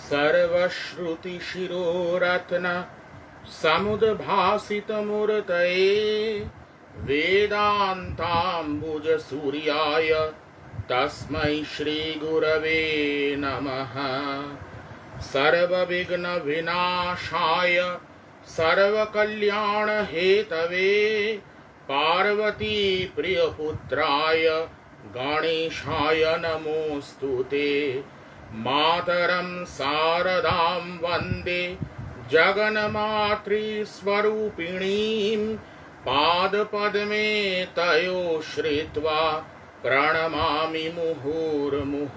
सर्वश्रुतिशिरोरत्न समुद्भासितमूर्तये वेदान्ताम्बुजसूर्याय तस्मै श्रीगुरवे नमः। सर्वविघ्नविनाशाय सर्वकल्याणहेतवे पार्वती प्रियपुत्राय गणेशाय नमोऽस्तुते। मातरं शारदां वन्दे जगन्मातृस्वरूपिणीं पादपद्मे तयो श्रित्वा प्रणमामि मुहुर्मुहुः।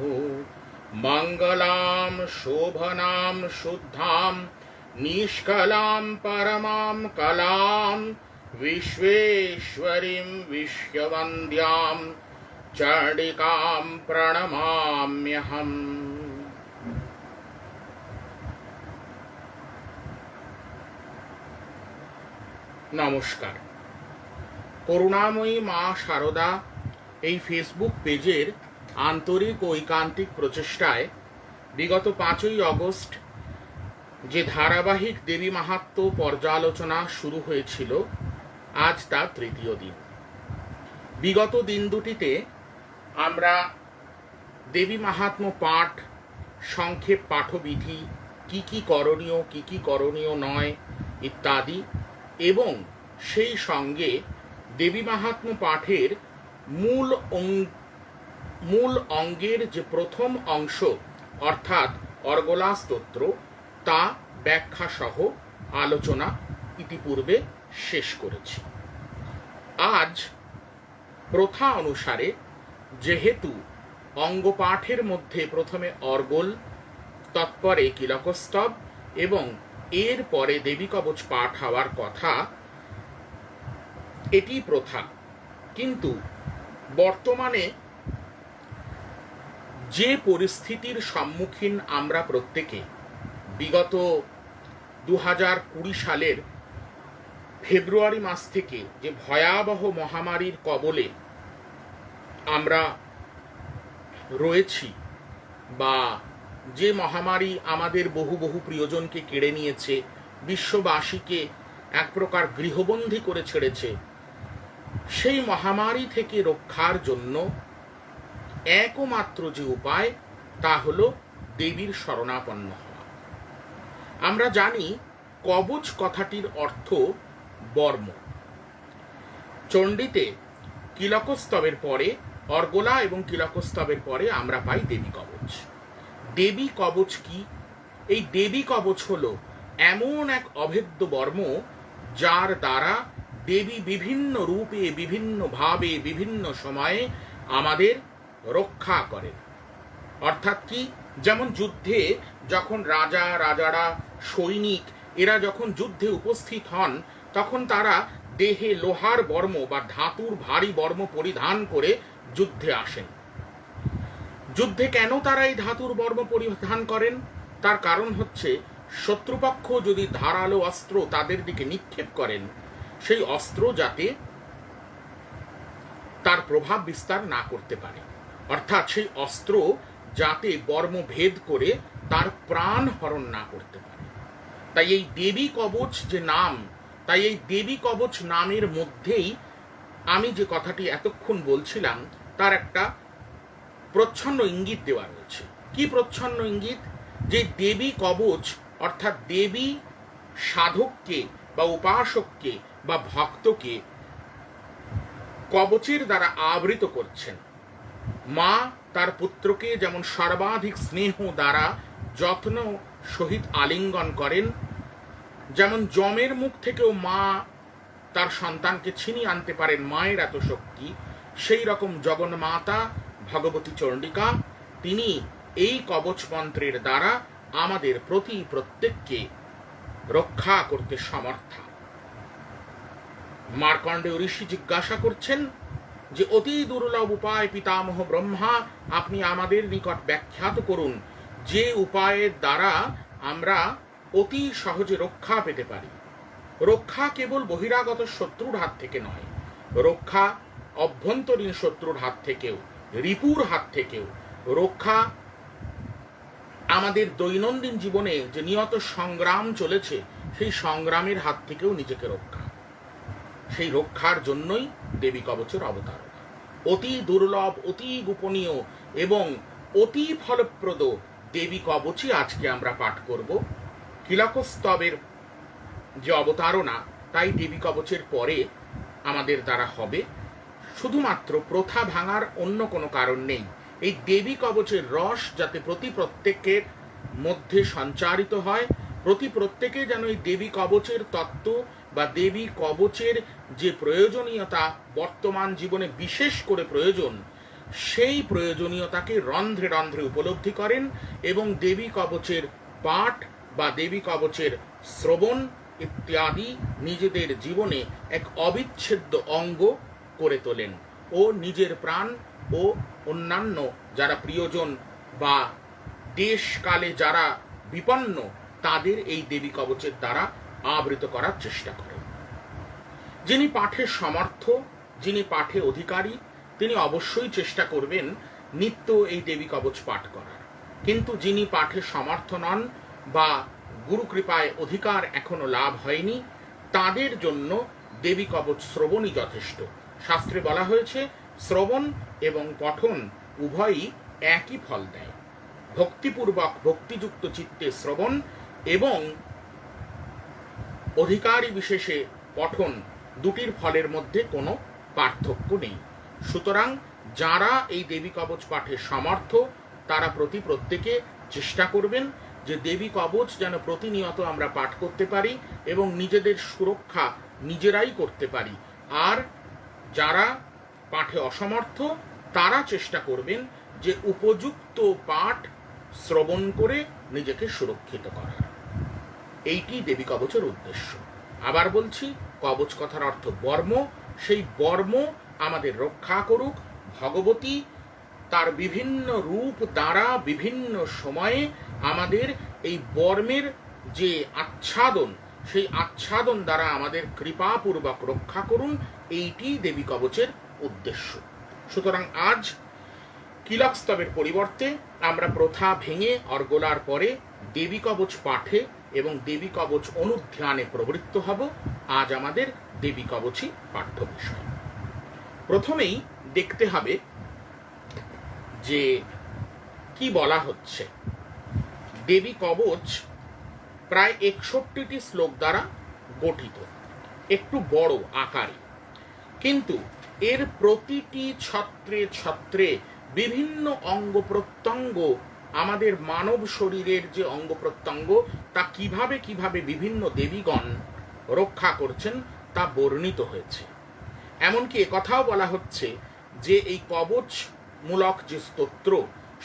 मङ्गलां शोभनां शुद्धां निष्कलां परमां कलां विश्वेश्वरीं विश्ववन्द्यां चण्डिकां प्रणमाम्यहम्। নমস্কার। করুণাময়ী মা শারদা এই ফেসবুক পেজের আন্তরিক ও ঐকান্তিক প্রচেষ্টায় বিগত 5ই অগস্ট যে ধারাবাহিক দেবী মাহাত্ম্য পর্যালোচনা শুরু হয়েছিল, আজ তার তৃতীয় দিন। বিগত দিন দুটিতে আমরা দেবী মাহাত্ম্য পাঠ, সংক্ষেপ পাঠবিধি, কি কি করণীয় কি কি করণীয় নয় ইত্যাদি, এবং সেই সঙ্গে দেবী মাহাত্ম্য পাঠের মূল অঙ্গের যে প্রথম অংশ অর্থাৎ অর্গলা স্তোত্র, তা ব্যাখ্যা সহ আলোচনা ইতিপূর্বে শেষ করেছি। আজ প্রথা অনুসারে যেহেতু অঙ্গপাঠের মধ্যে প্রথমে অর্গল, তৎপরে কিলকস্তব এবং এর পরে দেবী কবচ পাঠ হওয়ার কথা, এটি প্রথা। কিন্তু বর্তমানে যে পরিস্থিতির সম্মুখীন আমরা প্রত্যেকে, বিগত 2020 সালের ফেব্রুয়ারি মাস থেকে যে ভয়াবহ মহামারীর কবলে আমরা রয়েছি, বা যে মহামারী আমাদের বহু প্রিয়জনকে কেড়ে নিয়েছে, বিশ্ববাসীকে এক প্রকার গৃহবন্দী করে ছেড়েছে, সেই মহামারী থেকে রক্ষার জন্য একমাত্র যে উপায় তা হলো দেবীর শরণাপন্ন হওয়া। আমরা জানি কবচ কথাটির অর্থ বর্ম। চণ্ডীতে কিলকস্তবের পরে, অর্গলা এবং কিলকস্তবের পরে আমরা পাই দেবী কবচ। দেবী কবচ কি? এই দেবী কবচ হলো এমন এক অভেদ্য বর্ম যার দ্বারা দেবী বিভিন্ন রূপে, বিভিন্ন ভাবে, বিভিন্ন সময়ে আমাদের রক্ষা করেন। অর্থাৎ কি? যেমন যুদ্ধে যখন রাজারা, সৈনিক এরা যখন যুদ্ধে উপস্থিত হন, তখন তারা দেহে লোহার বর্ম বা ধাতুর ভারী বর্ম পরিধান করে যুদ্ধে আসেন। যুদ্ধে কেন তারা এই ধাতুর বর্ম পরিধান করেন? তার কারণ হচ্ছে শত্রুপক্ষ যদি ধারালো অস্ত্র তাদের দিকে নিক্ষেপ করেন, সেই অস্ত্র যাতে তার প্রভাব বিস্তার না করতে পারে, অর্থাৎ সেই অস্ত্র যাতে বর্ম ভেদ করে তার প্রাণ হরণ না করতে পারে। তাই এই দেবী কবচ যে নাম, তাই এই দেবী কবচ নামের মধ্যেই আমি যে কথাটি এতক্ষণ বলছিলাম তার একটা প্রচ্ছন্ন ইঙ্গিত দেওয়া রয়েছে। কি প্রচ্ছন্ন ইঙ্গিত? যে দেবী কবচ অর্থাৎ দেবী সাধককে বা উপাসককে বা ভক্তকে কবচের দ্বারা আবৃত করছেন। মা তার পুত্রকে যেমন সর্বাধিক স্নেহ দ্বারা যত্ন সহিত আলিঙ্গন করেন, যেমন যমের মুখ থেকেও মা তার সন্তানকে ছিনিয়ে আনতে পারেন, মায়ের এত শক্তি, সেই রকম জগন্মাতা ভগবতী চণ্ডিকা তিনি এই কবচ মন্ত্রের দ্বারা আমাদের প্রত্যেককে রক্ষা করতে সমর্থা। মার্কণ্ডেয় ঋষি জিজ্ঞাসা করছেন যে অতি দুর্লভ উপায় পিতামহ ব্রহ্মা, আপনি আমাদের নিকট ব্যাখ্যাত করুন যে উপায়ের দ্বারা আমরা অতি সহজে রক্ষা পেতে পারি। রক্ষা কেবল বহিরাগত শত্রুর হাত থেকে নয়, রক্ষা অভ্যন্তরীণ শত্রুর হাত থেকেও, রিপুর হাত থেকেও রক্ষা আমাদের দৈনন্দিন জীবনে যে নিয়ত সংগ্রাম চলেছে, সেই সংগ্রামের হাত থেকেও নিজেকে রক্ষা, সেই রক্ষার জন্যই দেবী কবচের অবতারণা। অতি দুর্লভ, অতি গোপনীয় এবং অতি ফলপ্রদ দেবী কবচই আজকে আমরা পাঠ করব। কিলকস্তবের যে অবতারণা, তাই দেবী কবচের পরে আমাদের দ্বারা হবে। শুধুমাত্র প্রথা ভাঙার অন্য কোনো কারণ নেই। এই দেবী কবচের রস যাতে প্রত্যেকের মধ্যে সঞ্চারিত হয়, প্রত্যেকে যেন এই দেবী কবচের তত্ত্ব বা দেবী কবচের যে প্রয়োজনীয়তা বর্তমান জীবনে বিশেষ করে প্রয়োজন, সেই প্রয়োজনীয়তাকে রন্ধ্রে রন্ধ্রে উপলব্ধি করেন এবং দেবী কবচের পাঠ বা দেবী কবচের শ্রবণ ইত্যাদি নিজেদের জীবনে এক অবিচ্ছেদ্য অঙ্গ করে তোলেন ও নিজের প্রাণ ও অন্যান্য যারা প্রিয়জন বা দেশকালে যারা বিপন্ন, তাদের এই দেবী কবচের দ্বারা আবৃত করার চেষ্টা করেন। যিনি পাঠে সমর্থ, যিনি পাঠে অধিকারী, তিনি অবশ্যই চেষ্টা করবেন নিত্য এই দেবী কবচ পাঠ করার। কিন্তু যিনি পাঠে সমর্থ নন বা গুরু কৃপায় অধিকার এখনো লাভ হয়নি, তাদের জন্য দেবী কবচ শ্রবণই যথেষ্ট। শাস্ত্রে বলা হয়েছে শ্রবণ এবং পঠন উভয়ই একই ফল দেয়। ভক্তিপূর্বক ভক্তিযুক্ত চিত্তে শ্রবণ এবং অধিকারী বিশেষে পঠন, দুটির ফলের মধ্যে কোনো পার্থক্য নেই। সুতরাং যারা এই দেবী কবচ পাঠে সমর্থ, তারা প্রত্যেকে চেষ্টা করবেন যে দেবী কবচ যেন প্রতিনিয়ত আমরা পাঠ করতে পারি এবং নিজেদের সুরক্ষা নিজেরাই করতে পারি। আর যারা পাঠে অসমর্থ, তারা চেষ্টা করবেন যে উপযুক্ত পাঠ শ্রবণ করে নিজেকে সুরক্ষিত করার। এইটি দেবী কবচের উদ্দেশ্য। আবার বলছি, কবচ কথার অর্থ বর্ম। সেই বর্ম আমাদের রক্ষা করুক ভগবতী তার বিভিন্ন রূপ দ্বারা বিভিন্ন সময়ে আমাদের এই বর্মের যে আচ্ছাদন, সেই আচ্ছাদন দ্বারা আমাদের কৃপাপূর্বক রক্ষা করুন, এইটি দেবী কবচের উদ্দেশ্য। সুতরাং আজ কিলকস্তবের পরিবর্তে আমরা প্রথা ভেঙে অর্গলার পরে দেবী কবচ পাঠে এবং দেবী কবচ অনুধ্যানে প্রবৃত্ত হব। আজ আমাদের দেবী কবচই পাঠ্য বিষয়। প্রথমেই দেখতে হবে যে কি বলা হচ্ছে। দেবী কবচ প্রায় 61টি শ্লোক দ্বারা গঠিত, একটু বড় আকারে, কিন্তু এর প্রতিটি ছত্রে ছত্রে বিভিন্ন অঙ্গ প্রত্যঙ্গ, আমাদের মানব শরীরের যে অঙ্গ প্রত্যঙ্গ, তা কিভাবে বিভিন্ন দেবীগণ রক্ষা করছেন তা বর্ণিত হয়েছে। এমনকি একথাও বলা হচ্ছে যে এই কবচ মূলক যে স্তোত্র,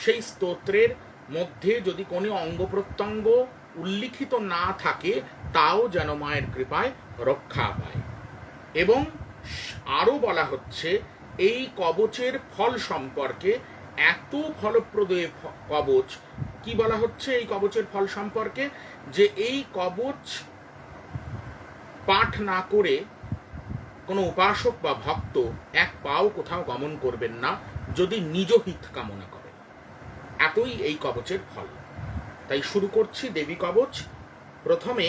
সেই স্তোত্রের মধ্যে যদি কোনো অঙ্গ প্রত্যঙ্গ উল্লিখিত না থাকে, তাও যেন মায়ের কৃপায় রক্ষা পায়। এবং আরও বলা হচ্ছে এই কবচের ফল সম্পর্কে, এত ফলপ্রদ কবচ, কি বলা হচ্ছে এই কবচের ফল সম্পর্কে, যে এই কবচ পাঠ না করে কোনো উপাসক বা ভক্ত এক পাও কোথাও গমন করবেন না, যদি নিজ হিত কামনা করেন। এতই এই কবচের ফল। তাই শুরু করছি দেবী কবচ। প্রথমে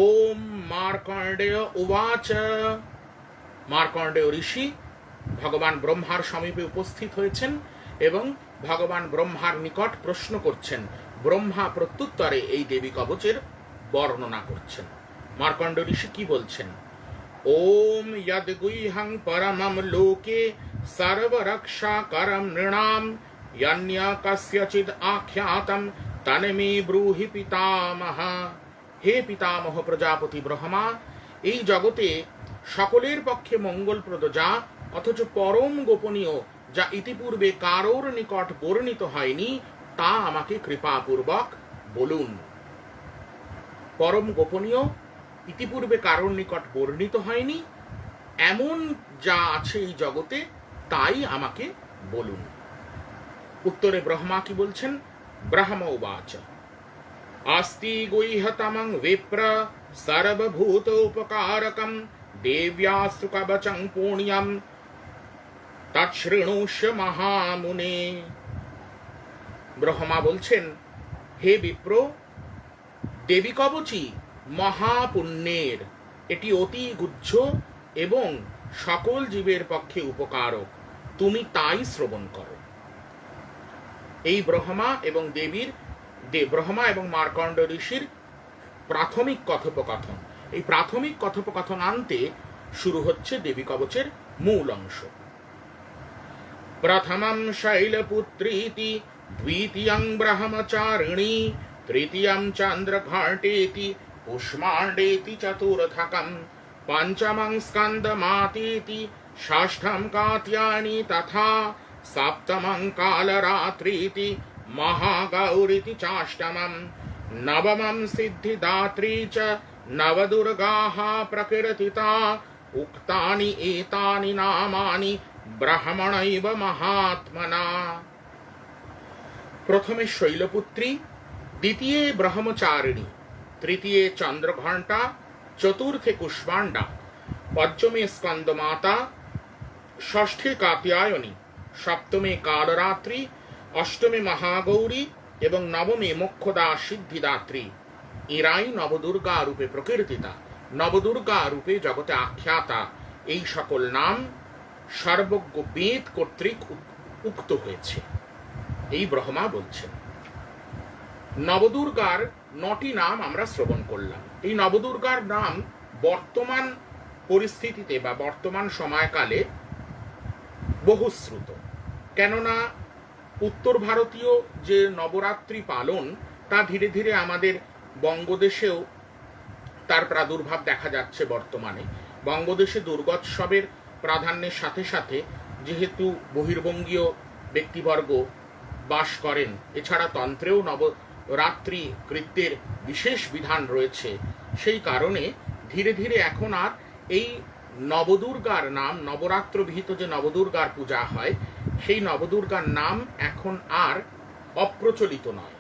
ওম মার্কণ্ডেয় উবাচ। মার্কণ্ডেয় ঋষি ভগবান ব্রহ্মার সমীপে উপস্থিত হয়েছেন এবং ভগবান ব্রহ্মার নিকট প্রশ্ন করছেন। ব্রহ্মা প্রত্যুত্তরে এই দেবী কবচের বর্ণনা করছেন। মার্কণ্ড ঋষি কি বলছেন? ওম যদ্গুহ্যং পরমম লোকে সর্বরক্ষাকরম নৃণাম যন্য কস্যচিদ আখ্যাতম তন্মে ব্রূহি পিতামহ। হে পিতামহ প্রজাপতি ব্রহ্মা, এই জগতে সকলের পক্ষে মঙ্গলপ্রদ যা, অথচ পরম গোপনীয়, যা ইতিপূর্বে কারোর নিকট বর্ণিত হয়নি, তা আমাকে কৃপাপূর্বক বলুন। পরম গোপনীয়, ইতিপূর্বে কারোর নিকট বর্ণিত হয়নি, এমন যা আছে এই জগতে, তাই আমাকে বলুন। উত্তরে ব্রহ্মা কি বলছেন? ব্রহ্ম উবাচ अस्ति गुह्यतमं विप्र सर्वभूतोपकारकं देव्यास्तु कवचं पुण्यं তৎশৃণুষ্য মহামুনে। ব্রহ্মা বলছেন, হে বিপ্র, দেবী কবচী মহাপুণ্যের, এটি অতি গুহ্য এবং সকল জীবের পক্ষে উপকারক, তুমি তাই শ্রবণ করো। এই ব্রহ্মা এবং ব্রহ্মা এবং মার্কণ্ড ঋষির প্রাথমিক কথোপকথন। এই প্রাথমিক কথোপকথন আনতে শুরু হচ্ছে দেবী কবচের মূল অংশ। প্রথমম শৈলপুত্রীতি, দ্বিতীয়ং ব্রহ্মচারিণী, তৃতীয়ং চন্দ্রঘাটেতি, কুষ্মাণ্ডেতি চতুর্থকম, পঞ্চমং স্কন্দমাতেতি, ষষ্ঠম কাত্যায়নী তথা, সপ্তমং কালরাত্রিতি, মহাগৌরিতি চাষ্টমম, নবমং সিদ্ধিদাত্রী চ নবদুর্গাः প্রকীর্তিতা। উক্তানি এতানি নামানি ব্রাহ্মণৈব মহাত্মনা। প্রথমে শৈলপুত্রী, দ্বিতীয় ব্রহ্মচারিণী, তৃতীয় চন্দ্রঘণ্টা, চতুর্থে কুষ্মাণ্ডা, পঞ্চমে স্কন্দমাতা, ষষ্ঠে কাত্যায়নী, সপ্তমে কালরাত্রি, অষ্টমে মহাগৌরী এবং নবমে মোক্ষদা সিদ্ধিদাত্রী। এরাই নবদুর্গা রূপে প্রকীর্তিতা, নবদুর্গা রূপে জগতে আখ্যাতা। এই সকল নাম সর্বজ্ঞ বেদ কর্তৃক উক্ত হয়েছে। এই ব্রহ্মা বলছেন। নবদুর্গার 9টি নাম আমরা শ্রবণ করলাম। এই নবদুর্গার নাম বর্তমান পরিস্থিতিতে বা বর্তমান সময়কালে বহুশ্রুত। কেননা উত্তর ভারতীয় যে নবরাত্রি পালন, তা ধীরে ধীরে আমাদের বঙ্গদেশেও তার প্রাদুর্ভাব দেখা যাচ্ছে। বর্তমানে বঙ্গদেশে দুর্গোৎসবের প্রাধান্যের সাথে সাথে যেহেতু বহির্বঙ্গীয় ব্যক্তিবর্গ বাস করেন, এছাড়া তন্ত্রেও নবরাত্রি কৃত্যের বিশেষ বিধান রয়েছে, সেই কারণে ধীরে ধীরে এখন আর এই নবদুর্গার নাম, নবরাত্র বিহিত যে নবদুর্গার পূজা হয়, সেই নবদুর্গার নাম এখন আর অপ্রচলিত নয়।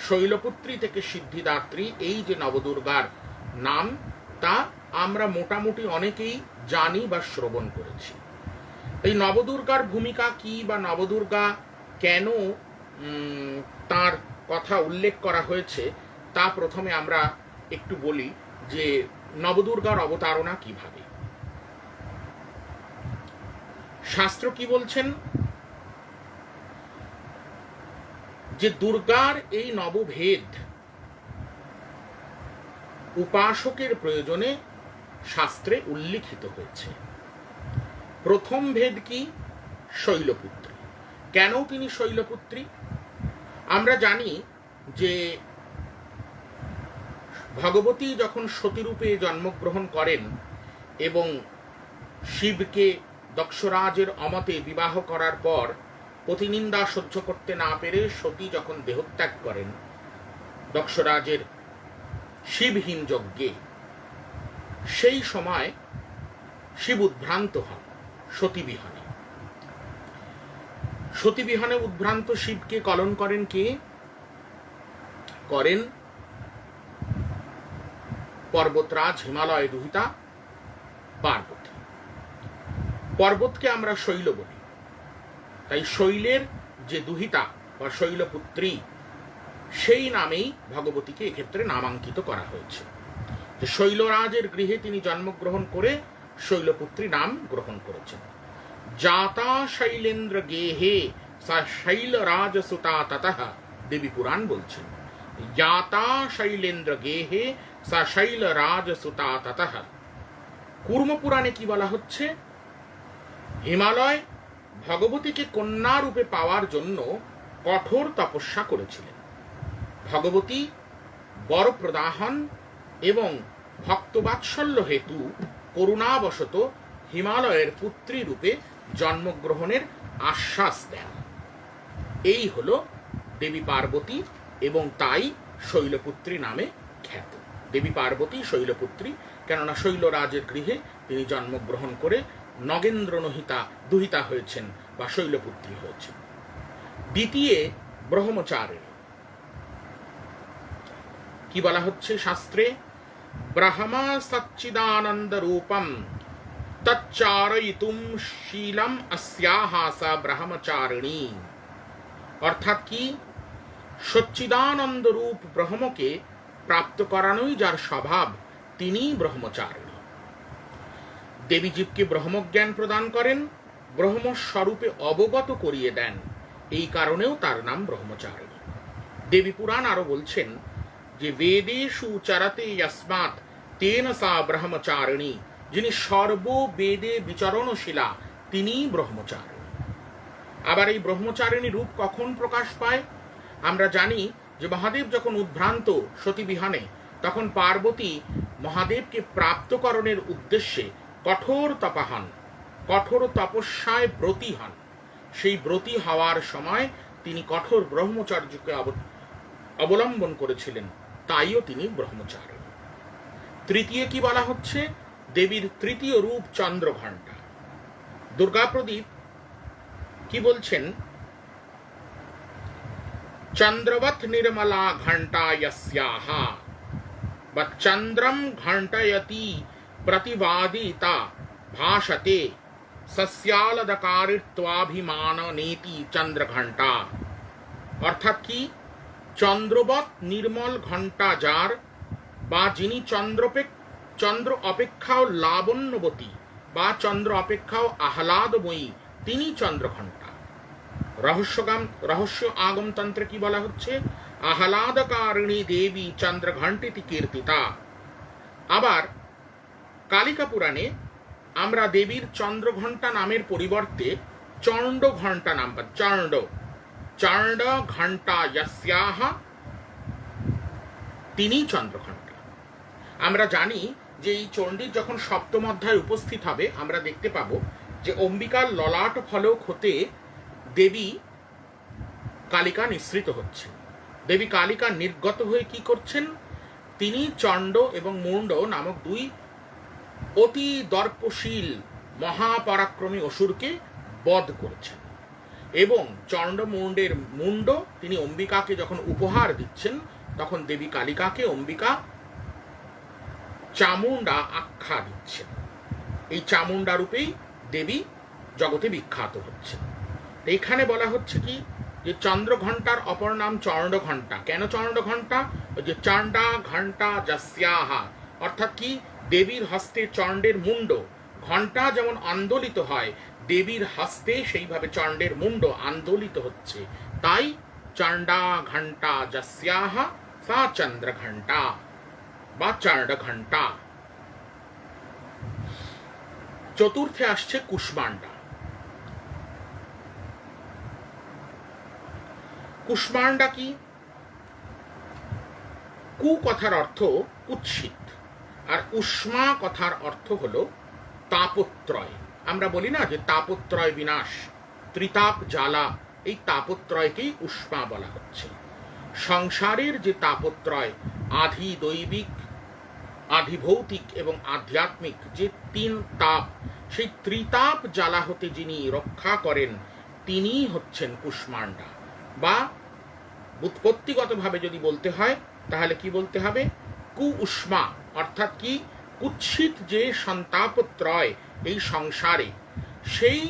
শৈলপুত্রী থেকে সিদ্ধিদাত্রী, এই যে নবদুর্গার নাম, তা আমরা মোটামুটি অনেকেই জানি বা শ্রবণ করেছি। এই নবদুর্গার ভূমিকা কি বা নবদুর্গা কেন তার কথা উল্লেখ করা হয়েছে, তা প্রথমে আমরা একটু বলি যে নবদুর্গার অবতারণা কিভাবে। শাস্ত্র কি বলছেন, যে দুর্গার এই নবভেদ উপাসকের প্রয়োজনে শাস্ত্রে উল্লিখিত হয়েছে। প্রথম ভেদ কি? শৈলপুত্রী। কেন তিনি শৈলপুত্রী? আমরা জানি যে ভগবতী যখন সতীরূপে জন্মগ্রহণ করেন এবং শিবকে দক্ষরাজের অমতে বিবাহ করার পর প্রতিনিন্দা সহ্য করতে না পেরে সতী যখন দেহত্যাগ করেন দক্ষরাজের শিবহীন যজ্ঞে, সেই সময় শিব উদ্ভ্রান্ত হন সতীবিহনে। সতীবিহনে উদ্ভ্রান্ত শিবকে কলন করেন কে? করেন পর্বতরাজ হিমালয় দুহিতা পার্বতী। পর্বতকে আমরা শৈল বলি, তাই শৈলের যে দুহিতা বা শৈলপুত্রী, সেই নামেই ভগবতীকে এক্ষেত্রে নামাঙ্কিত করা হয়েছে। যে শৈলরাজের গৃহে তিনি জন্মগ্রহণ করে শৈলপুত্রী নাম গ্রহণ করেছেন। জাতা শৈলেন্দ্র গেহে সা শৈলরাজ সুতা ততঃ, দেবী পুরাণ বলছেন। জাতা শৈলেন্দ্র গেহে সা শৈলরাজ সুতা ততঃ। কুর্ম পুরাণে কি বলা হচ্ছে? হিমালয় ভগবতীকে কন্যা রূপে পাওয়ার জন্য কঠোর তপস্যা করেছিলেন। ভগবতী বর প্রদাহন এবং ভক্তবাৎসল্য হেতু করুণাবশত হিমালয়ের পুত্রী রূপে জন্মগ্রহণের আশ্বাস দেন। এই হল দেবী পার্বতী, এবং তাই শৈলপুত্রী নামে খ্যাত। দেবী পার্বতী শৈলপুত্রী, কেননা শৈলরাজের গৃহে তিনি জন্মগ্রহণ করে নগেন্দ্র দুহিতা হয়েছেন বা শৈলপুত্রী হয়েছেন। দ্বিতীয় ব্রহ্মচারিণী। কি বলা হচ্ছে শাস্ত্রে? ব্রহ্মা সচ্চিদানন্দ রূপম তচ্চারয়িতুম শীলম अस्याः सा ব্রহ্মচারিণী। অর্থাৎ কি, সচ্চিদানন্দ রূপ ব্রহ্মকে প্রাপ্ত করানোই যার স্বভাব, তিনিই ব্রহ্মচারিণী। দেবী জীবকে ব্রহ্মজ্ঞান প্রদান করেন, ব্রহ্মস্বরূপে অবগত করিয়ে দেন, এই কারণেও তার নাম ব্রহ্মচারিণী। দেবী পুরাণ আরো বলছেন যে বেদেষু চরতে যস্মাৎ তেন সা ব্রহ্মচারিণী, যিনি সর্ব বেদে বিচরণশীলা, তিনিই ব্রহ্মচারিণী। আবার এই ব্রহ্মচারিণী রূপ কখন প্রকাশ পায়? আমরা জানি যে মহাদেব যখন উদ্ভ্রান্ত সতীবিহানে, তখন পার্বতী মহাদেবকে প্রাপ্তকরণের উদ্দেশ্যে কঠোর তপাহন, কঠোর তপস্যায় ব্রতী হন। সেই ব্রতী হওয়ার সময় তিনি কঠোর ব্রহ্মচর্যকে অবলম্বন করেছিলেন, তাইও তিনি ব্রহ্মচারিণী। তৃতীয় কি বলা হচ্ছে? দেবীর তৃতীয় রূপ চন্দ্রঘণ্টা। দুর্গা প্রদীপ কি বলছেন? চন্দ্রবৎ নির্মলা ঘণ্টা যস্যাহ বা চন্দ্রম ঘণ্টয়তি প্রতিবাদিতা ভাসতে সস্যালদকারিত্বাভিমান নেতি চন্দ্রঘণ্টা। অর্থাৎ কি, চন্দ্রবৎ নির্মল ঘণ্টা যার, বা যিনি চন্দ্র অপেক্ষাও লাবণ্যবতী বা চন্দ্র অপেক্ষাও আহ্লাদময়ী, তিনি চন্দ্রঘণ্টা। রহস্য আগম তন্ত্রে কি বলা হচ্ছে? আহ্লাদকারিণী দেবী চন্দ্রঘণ্টিতি কীর্তিতা। আবার কালিকা পুরাণে আমরা দেবীর চন্দ্রঘণ্টা নামের পরিবর্তে চণ্ড ঘণ্টা নাম পাই। চণ্ড ঘণ্টা যস্যাহ, তিনি চন্দ্রঘণ্টা। আমরা জানি যে এই চণ্ডীর যখন সপ্তম অধ্যায় উপস্থিত হবে, আমরা দেখতে পাবো যে অম্বিকার ললাট ফলক হতে দেবী কালিকা নিঃসৃত হচ্ছেন। দেবী কালিকা নির্গত হয়ে কি করছেন? তিনি চণ্ড এবং মুণ্ড নামক দুই অতি দর্পশীল মহাপরাক্রমী অসুরকে বধ করেছেন। এবং চণ্ড মুণ্ডের মুণ্ড তিনি অম্বিকাকে যখন উপহার দিচ্ছেন, তখন দেবী কালিকাকে অম্বিকা চামুণ্ডা আখ্যা দিচ্ছেন। এই চামুণ্ডা রূপেই দেবী জগতে বিখ্যাত হচ্ছেন। এইখানে বলা হচ্ছে কি, যে চন্দ্রঘণ্টার অপর নাম চণ্ডঘণ্টা। কেন চণ্ডঘণ্টা? যে চণ্ডা ঘণ্টা যস্যাহ, অর্থাৎ কি, দেবীর হস্তে চণ্ডের মুণ্ড, ঘণ্টা যেমন আন্দোলিত হয়, দেবীর হস্তে সেইভাবে চণ্ডের মুণ্ড আন্দোলিত হচ্ছে, তাই চণ্ডা ঘণ্টা যস্যাহ সা চন্দ্রঘণ্টা বা চণ্ডঘণ্টা। চতুর্থে আসছে কুষ্মাণ্ডা। কুষ্মাণ্ডা কি? কু কথার অর্থ কুৎসিত, আর উষ্মা কথার অর্থ হলো তাপত্রয়। আমরা বলি না যে তাপত্রয় বিনাশ, ত্রিতাপ জ্বালা, এই তাপত্রয়কেই উষ্মা বলা হচ্ছে। সংসারের যে তাপত্রয়, আধি দৈবিক, আধি ভৌতিক এবং আধ্যাত্মিক, যে তিন তাপ, সেই ত্রিতাপ জ্বালা হতে যিনি রক্ষা করেন, তিনি হচ্ছেন কুষ্মাণ্ডা। বা ব্যুৎপত্তিগতভাবে যদি বলতে হয়, তাহলে কি বলতে হবে? কু উষ্মা, অর্থাৎ কি, কুৎসিত যে সন্তাপত্রয় এই সংসারে, সেই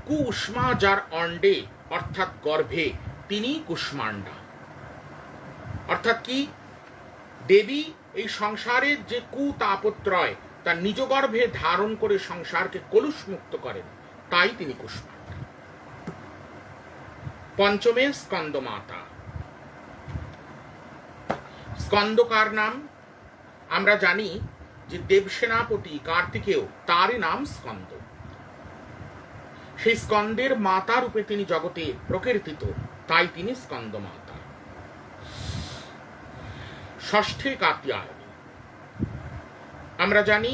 কু উষ্মা যার অণ্ডে অর্থাৎ গর্ভে, তিনি কুষ্মাণ্ডা। অর্থাৎ কি, দেবী এই সংসারের যে কুতাপত্রয় তার নিজ গর্ভে ধারণ করে সংসারকে কলুষমুক্ত করেন, তাই তিনি কুষ্মাণ্ডা। পঞ্চমে স্কন্দমাতা। স্কন্দ কার নাম? আমরা জানি যে দেবসেনাপতি কার্তিকেয়, তারই নাম স্কন্দ। সেই স্কন্দের মাতা রূপে তিনি জগতে প্রকীর্তিত, তাই তিনি স্কন্দমাতা। ষষ্ঠে কাত্যায়নী। আমরা জানি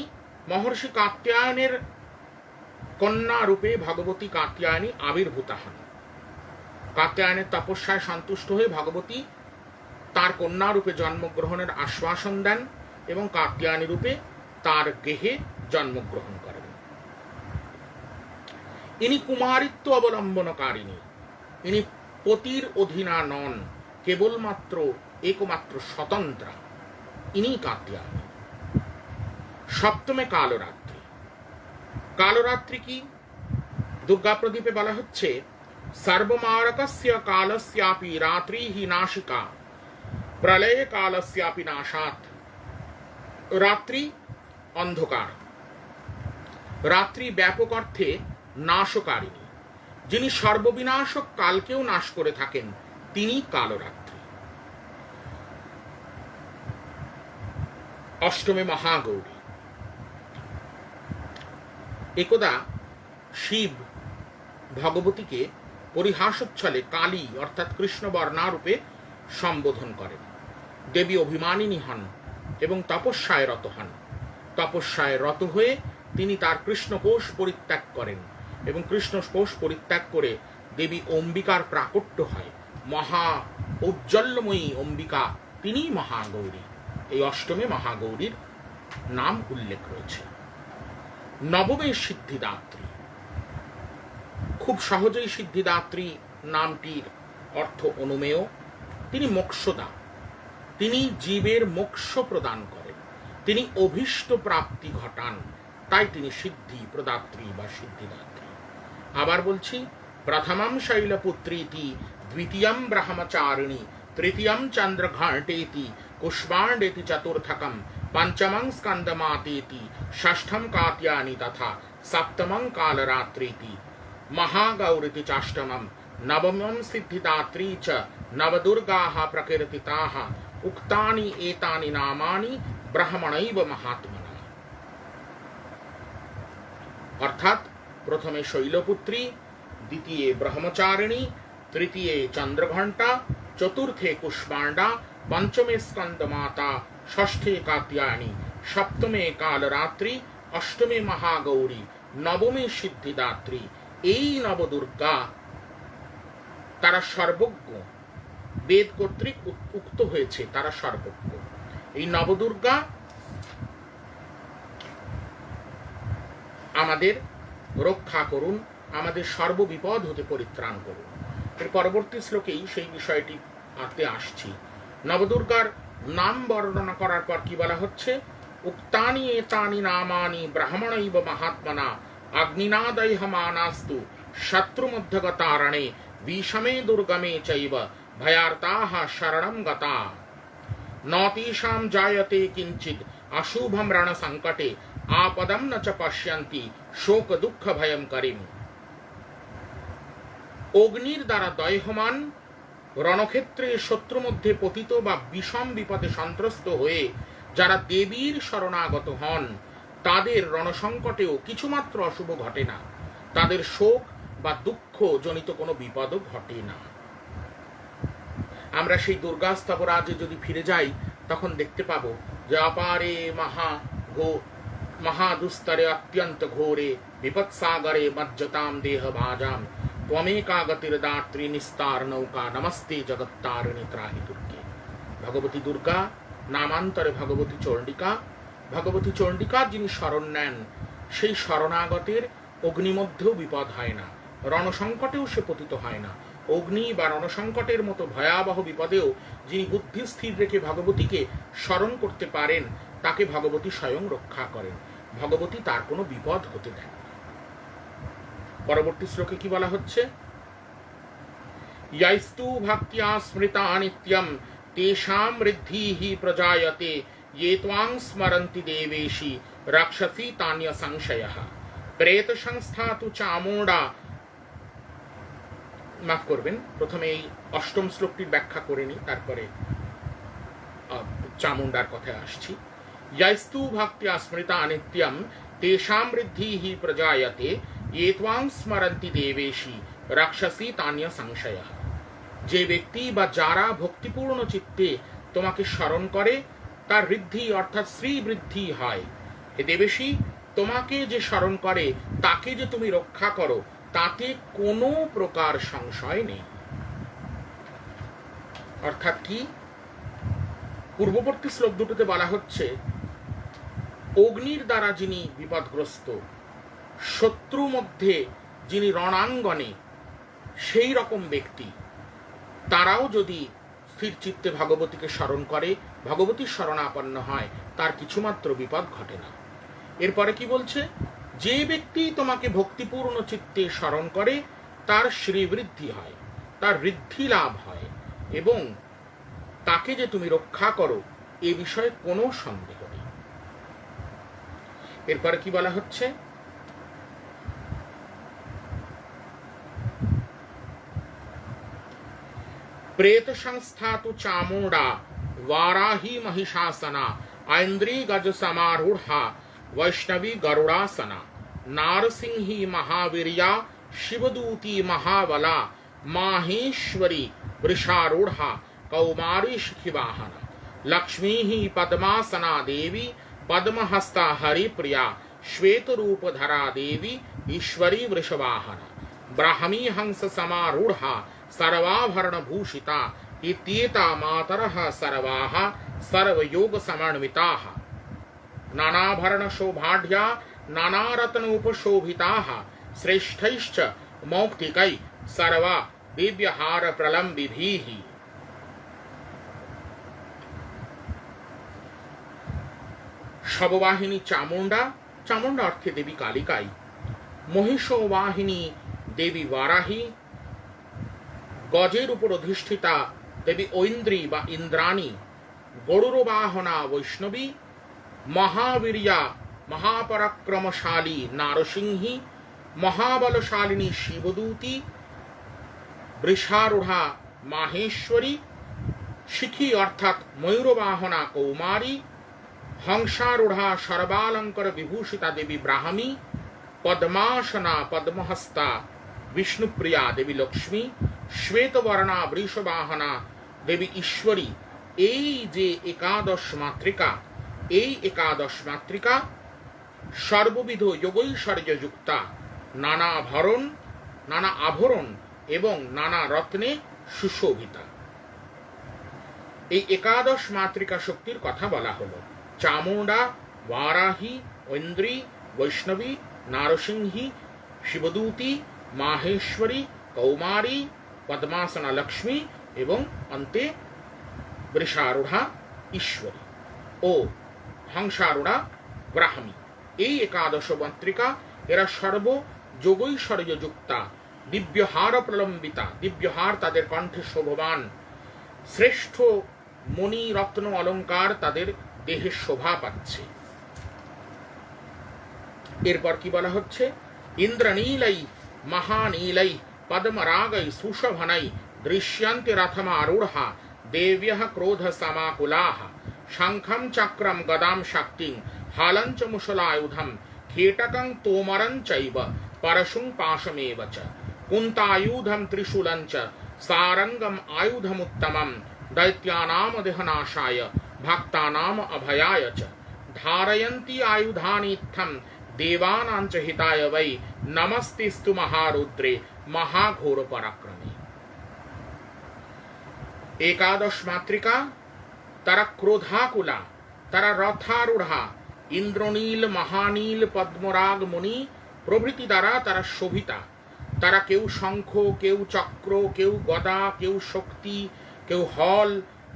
মহর্ষি কাত্যায়নের কন্যা রূপে ভগবতী কাত্যায়নী আবির্ভূতা হন। কাত্যায়নের তপস্যায় সন্তুষ্ট হয়ে ভগবতী তার কন্যা রূপে জন্মগ্রহণের আশ্বাসন দেন এবং কাত্যায়নী রূপে তার গৃহে জন্মগ্রহণ করেন। ইনি কুমারিত্ব অবলম্বনকারিণী, ইনি পতির অধীনা নন, কেবলমাত্র একমাত্র স্বতন্ত্রা, ইনি কাত্যায়নী। সপ্তমে কালরাত্রি। কালরাত্রি কি? দুর্গা প্রদীপে বলা হচ্ছে সর্বমারকস্য কালস্যাপি রাত্রিহি নাশিকা প্রলয় কালস্যাপি নাশাত। রাত্রি অন্ধকার, রাত্রি ব্যাপক অর্থে নাশকারিণী। যিনি সর্ববিনাশক কালকেও নাশ করে থাকেন তিনি কালরাত্রি। অষ্টমে মহাগৌরী। একদা শিব ভগবতীকে পরিহাসচ্ছলে কালী অর্থাৎ কৃষ্ণবর্ণা রূপে সম্বোধন করেন। দেবী অভিমানিনী হন এবং তপস্যায় রত হন। তপস্যায় রত হয়ে তিনি তার কৃষ্ণকোষ পরিত্যাগ করেন এবং কৃষ্ণকোষ পরিত্যাগ করে দেবী অম্বিকার প্রাকট্য হয়। মহা ঔজ্জ্বল্যময়ী অম্বিকা তিনি মহাগৌরী। এই অষ্টমে মহাগৌরীর নাম উল্লেখ রয়েছে। নবমে সিদ্ধিদাত্রী। খুব সহজেই সিদ্ধিদাত্রী নামটির অর্থ অনুমেয়। তিনি মোক্ষদা, তিনি জীবের মোক্ষ প্রদান করেন, তিনি অভীষ্ট প্রাপ্তি ঘটান, তাই তিনি সিদ্ধি প্রদাত্রী বা সিদ্ধিদাত্রী। আবার বলছি, প্রথমম শৈলপুত্রীতি, দ্বিতীয়ম ব্রহ্মচারিণী, তৃতীয়ম চন্দ্রঘাটেতি, কুষ্মাণ্ডেতি চতুর্থকম, পঞ্চমং স্কন্দমাতেতি, ষষ্ঠম কাত্যায়নী তথা, সপ্তমং কালরাত্রিতি, महागौरिति चाष्टमं, नवमं सिद्धिदात्री च नवदुर्गाः प्रकीर्तिताः, उक्तानि एतानि नामानि ब्रह्मणैव महात्मना। अर्थात प्रथमे शैलपुत्री, द्वितीये ब्रह्मचारिणी, तृतीये चंद्रघंटा, चतुर्थे कुष्मांडा, पंचमे स्कंदमाता, षष्ठे कात्यायनी, सप्तमे कालरात्रि, अष्टमे महागौरी, नवमे सिद्धिदात्री। এই নবদুর্গা তারা সর্বজ্ঞ, বেদ কর্তৃক উক্ত হয়েছে তারা সর্বজ্ঞ। এই নবদুর্গা আমাদের রক্ষা করুন, আমাদের সর্ববিপদ হতে পরিত্রাণ করুন। এর পরবর্তী শ্লোকেই সেই বিষয়টি আতে আসছি। নবদুর্গার নাম বর্ণনা করার পর কি বলা হচ্ছে? উক্তানি এতানি নামানি ব্রাহ্মণৈব মহাত্মনা, अग्निनादयमानास्तु शत्रुमध्यगतारणे, विषमे दुर्गमे चैव भयार्ताः शरणं गता, न तेषां जायते किंचित् अशुभं रणसंकटे, आपदं न च पश्यन्ति शोक दुःख भयं करिम। অগ্নির দ্বারা দহ্যমান রণক্ষেত্রে শত্রু মধ্যে পতিত বা বিষম বিপদে সন্ত্রস্ত হয়ে যারা দেবীর শরণাগত হন তাদের রণসংকটেও কিছুমাত্র অশুভ ঘটে না, তাদের শোক বা দুঃখ জনিত কোনো বিপদও ঘটে না। আমরা সেই দুর্গা স্তবরাজে যদি ফিরে যাই তখন দেখতে পাবো যে অপারে মহাদুস্তরে অত্যন্ত ঘোরে বিপৎসাগরে মজ্জতাম দেহ ভাজাম, ত্বমেকা গতির্দাত্রী নিস্তার নৌকা, নমস্তে জগত্তারিণী ত্রাহি দুর্গে। ভগবতী দুর্গা নামান্তরে ভগবতী চণ্ডিকা। ভগবতী চণ্ডিকার যিনি শরণ নেন সেই শরণাগতের অগ্নিমধ্যেও বিপদ হয় না, রণসংকটেও সে পতিত হয় না। অগ্নি বা রণসংকটের মতো ভয়াবহ বিপদেও যিনি বুদ্ধি স্থির রেখে ভগবতীকে স্মরণ করতে পারেন তাকে ভগবতী স্বয়ং রক্ষা করেন, ভগবতী তার কোনো বিপদ হতে দেন। পরবর্তী শ্লোকে কি বলা হচ্ছে? ইয়াস্তু ভক্তিয়া স্মৃতা নিত্যম তেষাং ঋদ্ধিঃ প্রজায়তে, ये त्वां स्मरन्ति देवेशी रक्षसि तान्य संशयः, प्रेत संस्था तु चामुंडा। माफ करबेन, प्रथमे এই অষ্টম শ্লোকটির ব্যাখ্যা করে নি, তারপরে চামুন্ডার কথায় আসছি। यस्तु भक्त्या स्मृता नित्यं तेषां ঋদ্ধিঃ प्रजायते, ये त्वां स्मरन्ति देवेशी रक्षसि तान्य संशयः। যে ব্যক্তি বা যারা ভক্তিপূর্ণ চিত্তে তোমাকে স্মরণ করে তার ঋদ্ধি অর্থাৎ শ্রী বৃদ্ধি হয়। হে দেবেশী, তোমাকে যে স্মরণ করে তাকে যে তুমি রক্ষা করো তাতে কোনো প্রকার সংশয় নেই। অর্থাৎ কি? পূর্ববর্তী শ্লোক দুটোতে বলা হচ্ছে অগ্নির দ্বারা যিনি বিপদগ্রস্ত, শত্রু মধ্যে যিনি রণাঙ্গনে সেই রকম ব্যক্তি, তারাও যদি স্থির চিত্তে ভগবতীকে স্মরণ করে, ভগবতীর শরণাপন্ন হয়, তার কিছুমাত্র বিপদ ঘটে না। এরপরে কি বলছে? যে ব্যক্তি তোমাকে ভক্তিপূর্ণ চিত্তে স্মরণ করে তার শ্রীবৃদ্ধি হয়, তার ঋদ্ধি লাভ হয়, এবং তাকে যে তুমি রক্ষা করো এ বিষয়ে কোনো সন্দেহ নেই। এরপরে কি বলা হচ্ছে, प्रेत संस्था तो चामुंडा वाराही महिषासना ऐन्द्री गज समारूढ़ा वैष्णवी गरुड़ासना नारसिंही महावीरिया शिवदूती महाबला माहेश्वरी वृषारूढ़ा कौमारी शिखिवाहना लक्ष्मी ही पद्मासना देवी पद्महस्ता हरिप्रिया श्वेत रूप धरा देवी ईश्वरी वृषवाहना ब्राह्मी हंस समारूढ़ा सर्वाभरण भूषिता इत्येता मातरः सर्वाः सर्वयोग समन्विताः नानाभरण शोभाढ्या नानारत्नोपशोभिताः श्रेष्ठैश्च मौक्तिकै सर्वा दिव्यहार प्रलम्बिभिः। शबवाहिनी चामुंडा, चामुंडा अर्थे देवी कालिकाई, महिषवाहिनी देवी वाराही, गजेर ऊपर अधिष्ठिता देवी ऐन्द्री बा इंद्राणी, गरुड़बाहना वैष्णवी, महावीरिया महापराक्रमशाली नारसिंही, महाबलशालिनी शिवदूती, वृषारूढ़ा माहेश्वरी, शिखी अर्थात मयूरवाहना कौमारी, हंसारूढ़ा सर्वालंकर विभूषिता देवी ब्राह्मी, पद्मासना पद्महस्ता विष्णुप्रिया देवी लक्ष्मी, श्वेतवर्णा वृषवाहना देवी ईश्वरी। এই যে একাদশ মাতৃকা, এই একাদশ মাতৃকা সর্ববিধ যোগৈশ্বর্য যুক্তা, নানা আভরণ এবং নানা রত্নে সুশোভিতা। এই একাদশ মাতৃকা শক্তির কথা বলা হলো। চামুন্ডা, वाराही, ऐन्द्री, वैष्णवी, नारसिंही, शिवदूती, माहेश्वरी, कौमारी, पद्मासना लक्ष्मी এবং अन्ते वृषारूढ़ा ईश्वरी ও হংসারূঢ়া ব্রাহ্মী। এই একাদশ মাতৃকা এরা সর্ব যোগৈশ্বর্য যুক্তা, দিব্যহার প্রলম্বিতা, দিব্যহার তাদের কণ্ঠে শোভমান, শ্রেষ্ঠ মণি রত্ন অলঙ্কার তাদের দেহে শোভা পাচ্ছে। এরপর কি বলা হচ্ছে, ইন্দ্রনীলাই महानीलै पद्मरागै सुशोभनै दृश्यन्ते रथमारूढ़ा देव्यः क्रोध समाकुलाः शंखं चक्रं गदां शक्तिं हालं च मुशलायुधं खेटकं तोमरं चैव परशुं पाशमेव च कुन्तायुधं त्रिशूलं च सारंगम आयुधमुत्तमं दैत्यानां देहनाशाय भक्तानां अभयाय च धारयन्ति आयुधानि इत्थं देवानां च हिताय वै नमस्तेस्तु महारुद्रे महाघोर पराक्रमे। एकादश मातृका तारा क्रोधाकुला, तारा रथारूढ़ा, इंद्रनील महानील पद्मराग मुनि प्रभृति द्वारा तारा शोभिता। तारा केउ शंख, केउ चक्र, केउ गदा, केउ शक्ति, केउ हल,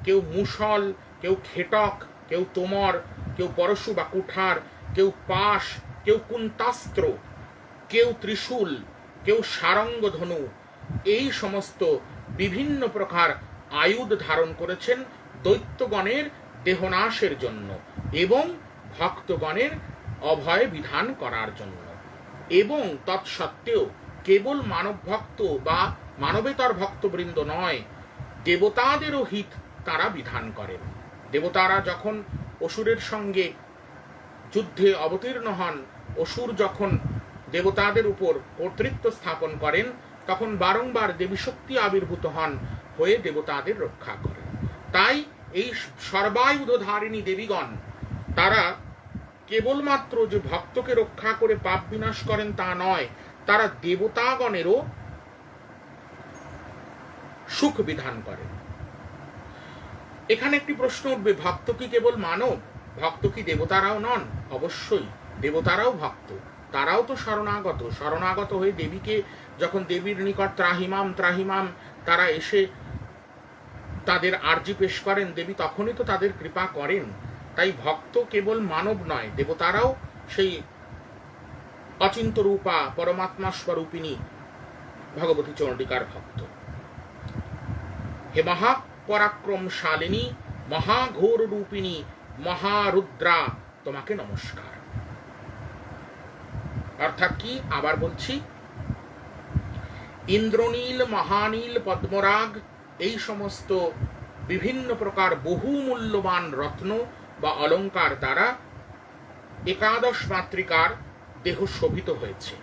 केउ मुसल, केउ खेटक, केउ तोमर, केउ परशु बा कुठार, केउ पाश, केउ कुंतास्त्र, केउ त्रिशूल, केउ सारंग धनु, এই সমস্ত বিভিন্ন প্রকার আয়ুধ ধারণ করেছেন দৈত্যগণের দেহনাশের জন্য এবং ভক্তগণের অভয় বিধান করার জন্য। এবং তৎসত্ত্বেও কেবল মানব ভক্ত বা মানবেতর ভক্তবৃন্দ নয়, দেবতাদেরও হিত তারা বিধান করেন। দেবতারা যখন অসুরের সঙ্গে যুদ্ধে অবতীর্ণ হন, অসুর যখন দেবতাদের উপর কর্তৃত্ব স্থাপন করেন, তখন বারংবার দেবী শক্তি আবির্ভূত হন হয়ে দেবতাদের রক্ষা করেন। তাই এই সর্বায়ুধধারিণী দেবীগণ তারা কেবলমাত্র যে ভক্তকে রক্ষা করে পাপ বিনাশ করেন তা নয়, তারা দেবতাগণেরও সুখ বিধান করেন। এখানে একটি প্রশ্ন উঠবে, ভক্ত কি কেবল মানব? ভক্ত কি দেবতারাও নন? অবশ্যই দেবতারাও ভক্ত, তারাও তো শরণাগত। শরণাগত হয়ে দেবীকে যখন দেবীর নিকট ত্রাহিমাম ত্রাহিমাম তারা এসে তাদের আর্জি পেশ করেন, দেবী তখনই তো তাদের কৃপা করেন। তাই ভক্ত কেবল মানব নয়, দেবতারাও সেই অচিন্ত রূপা পরমাত্মা স্বরূপিণী ভগবতী চণ্ডিকার ভক্ত। হে মহাপরাক্রমশালিনী মহাঘোর রূপিণী মহারুদ্রা, তোমাকে নমস্কার। অর্থাৎ কি, আবার বলছি, ইন্দ্রনীল, মহানীল, পদ্মরাগ এই সমস্ত বিভিন্ন প্রকার বহু মূল্যবান রত্ন বা অলঙ্কার দ্বারা একাদশ মাতৃকার দেহ শোভিত হয়েছে।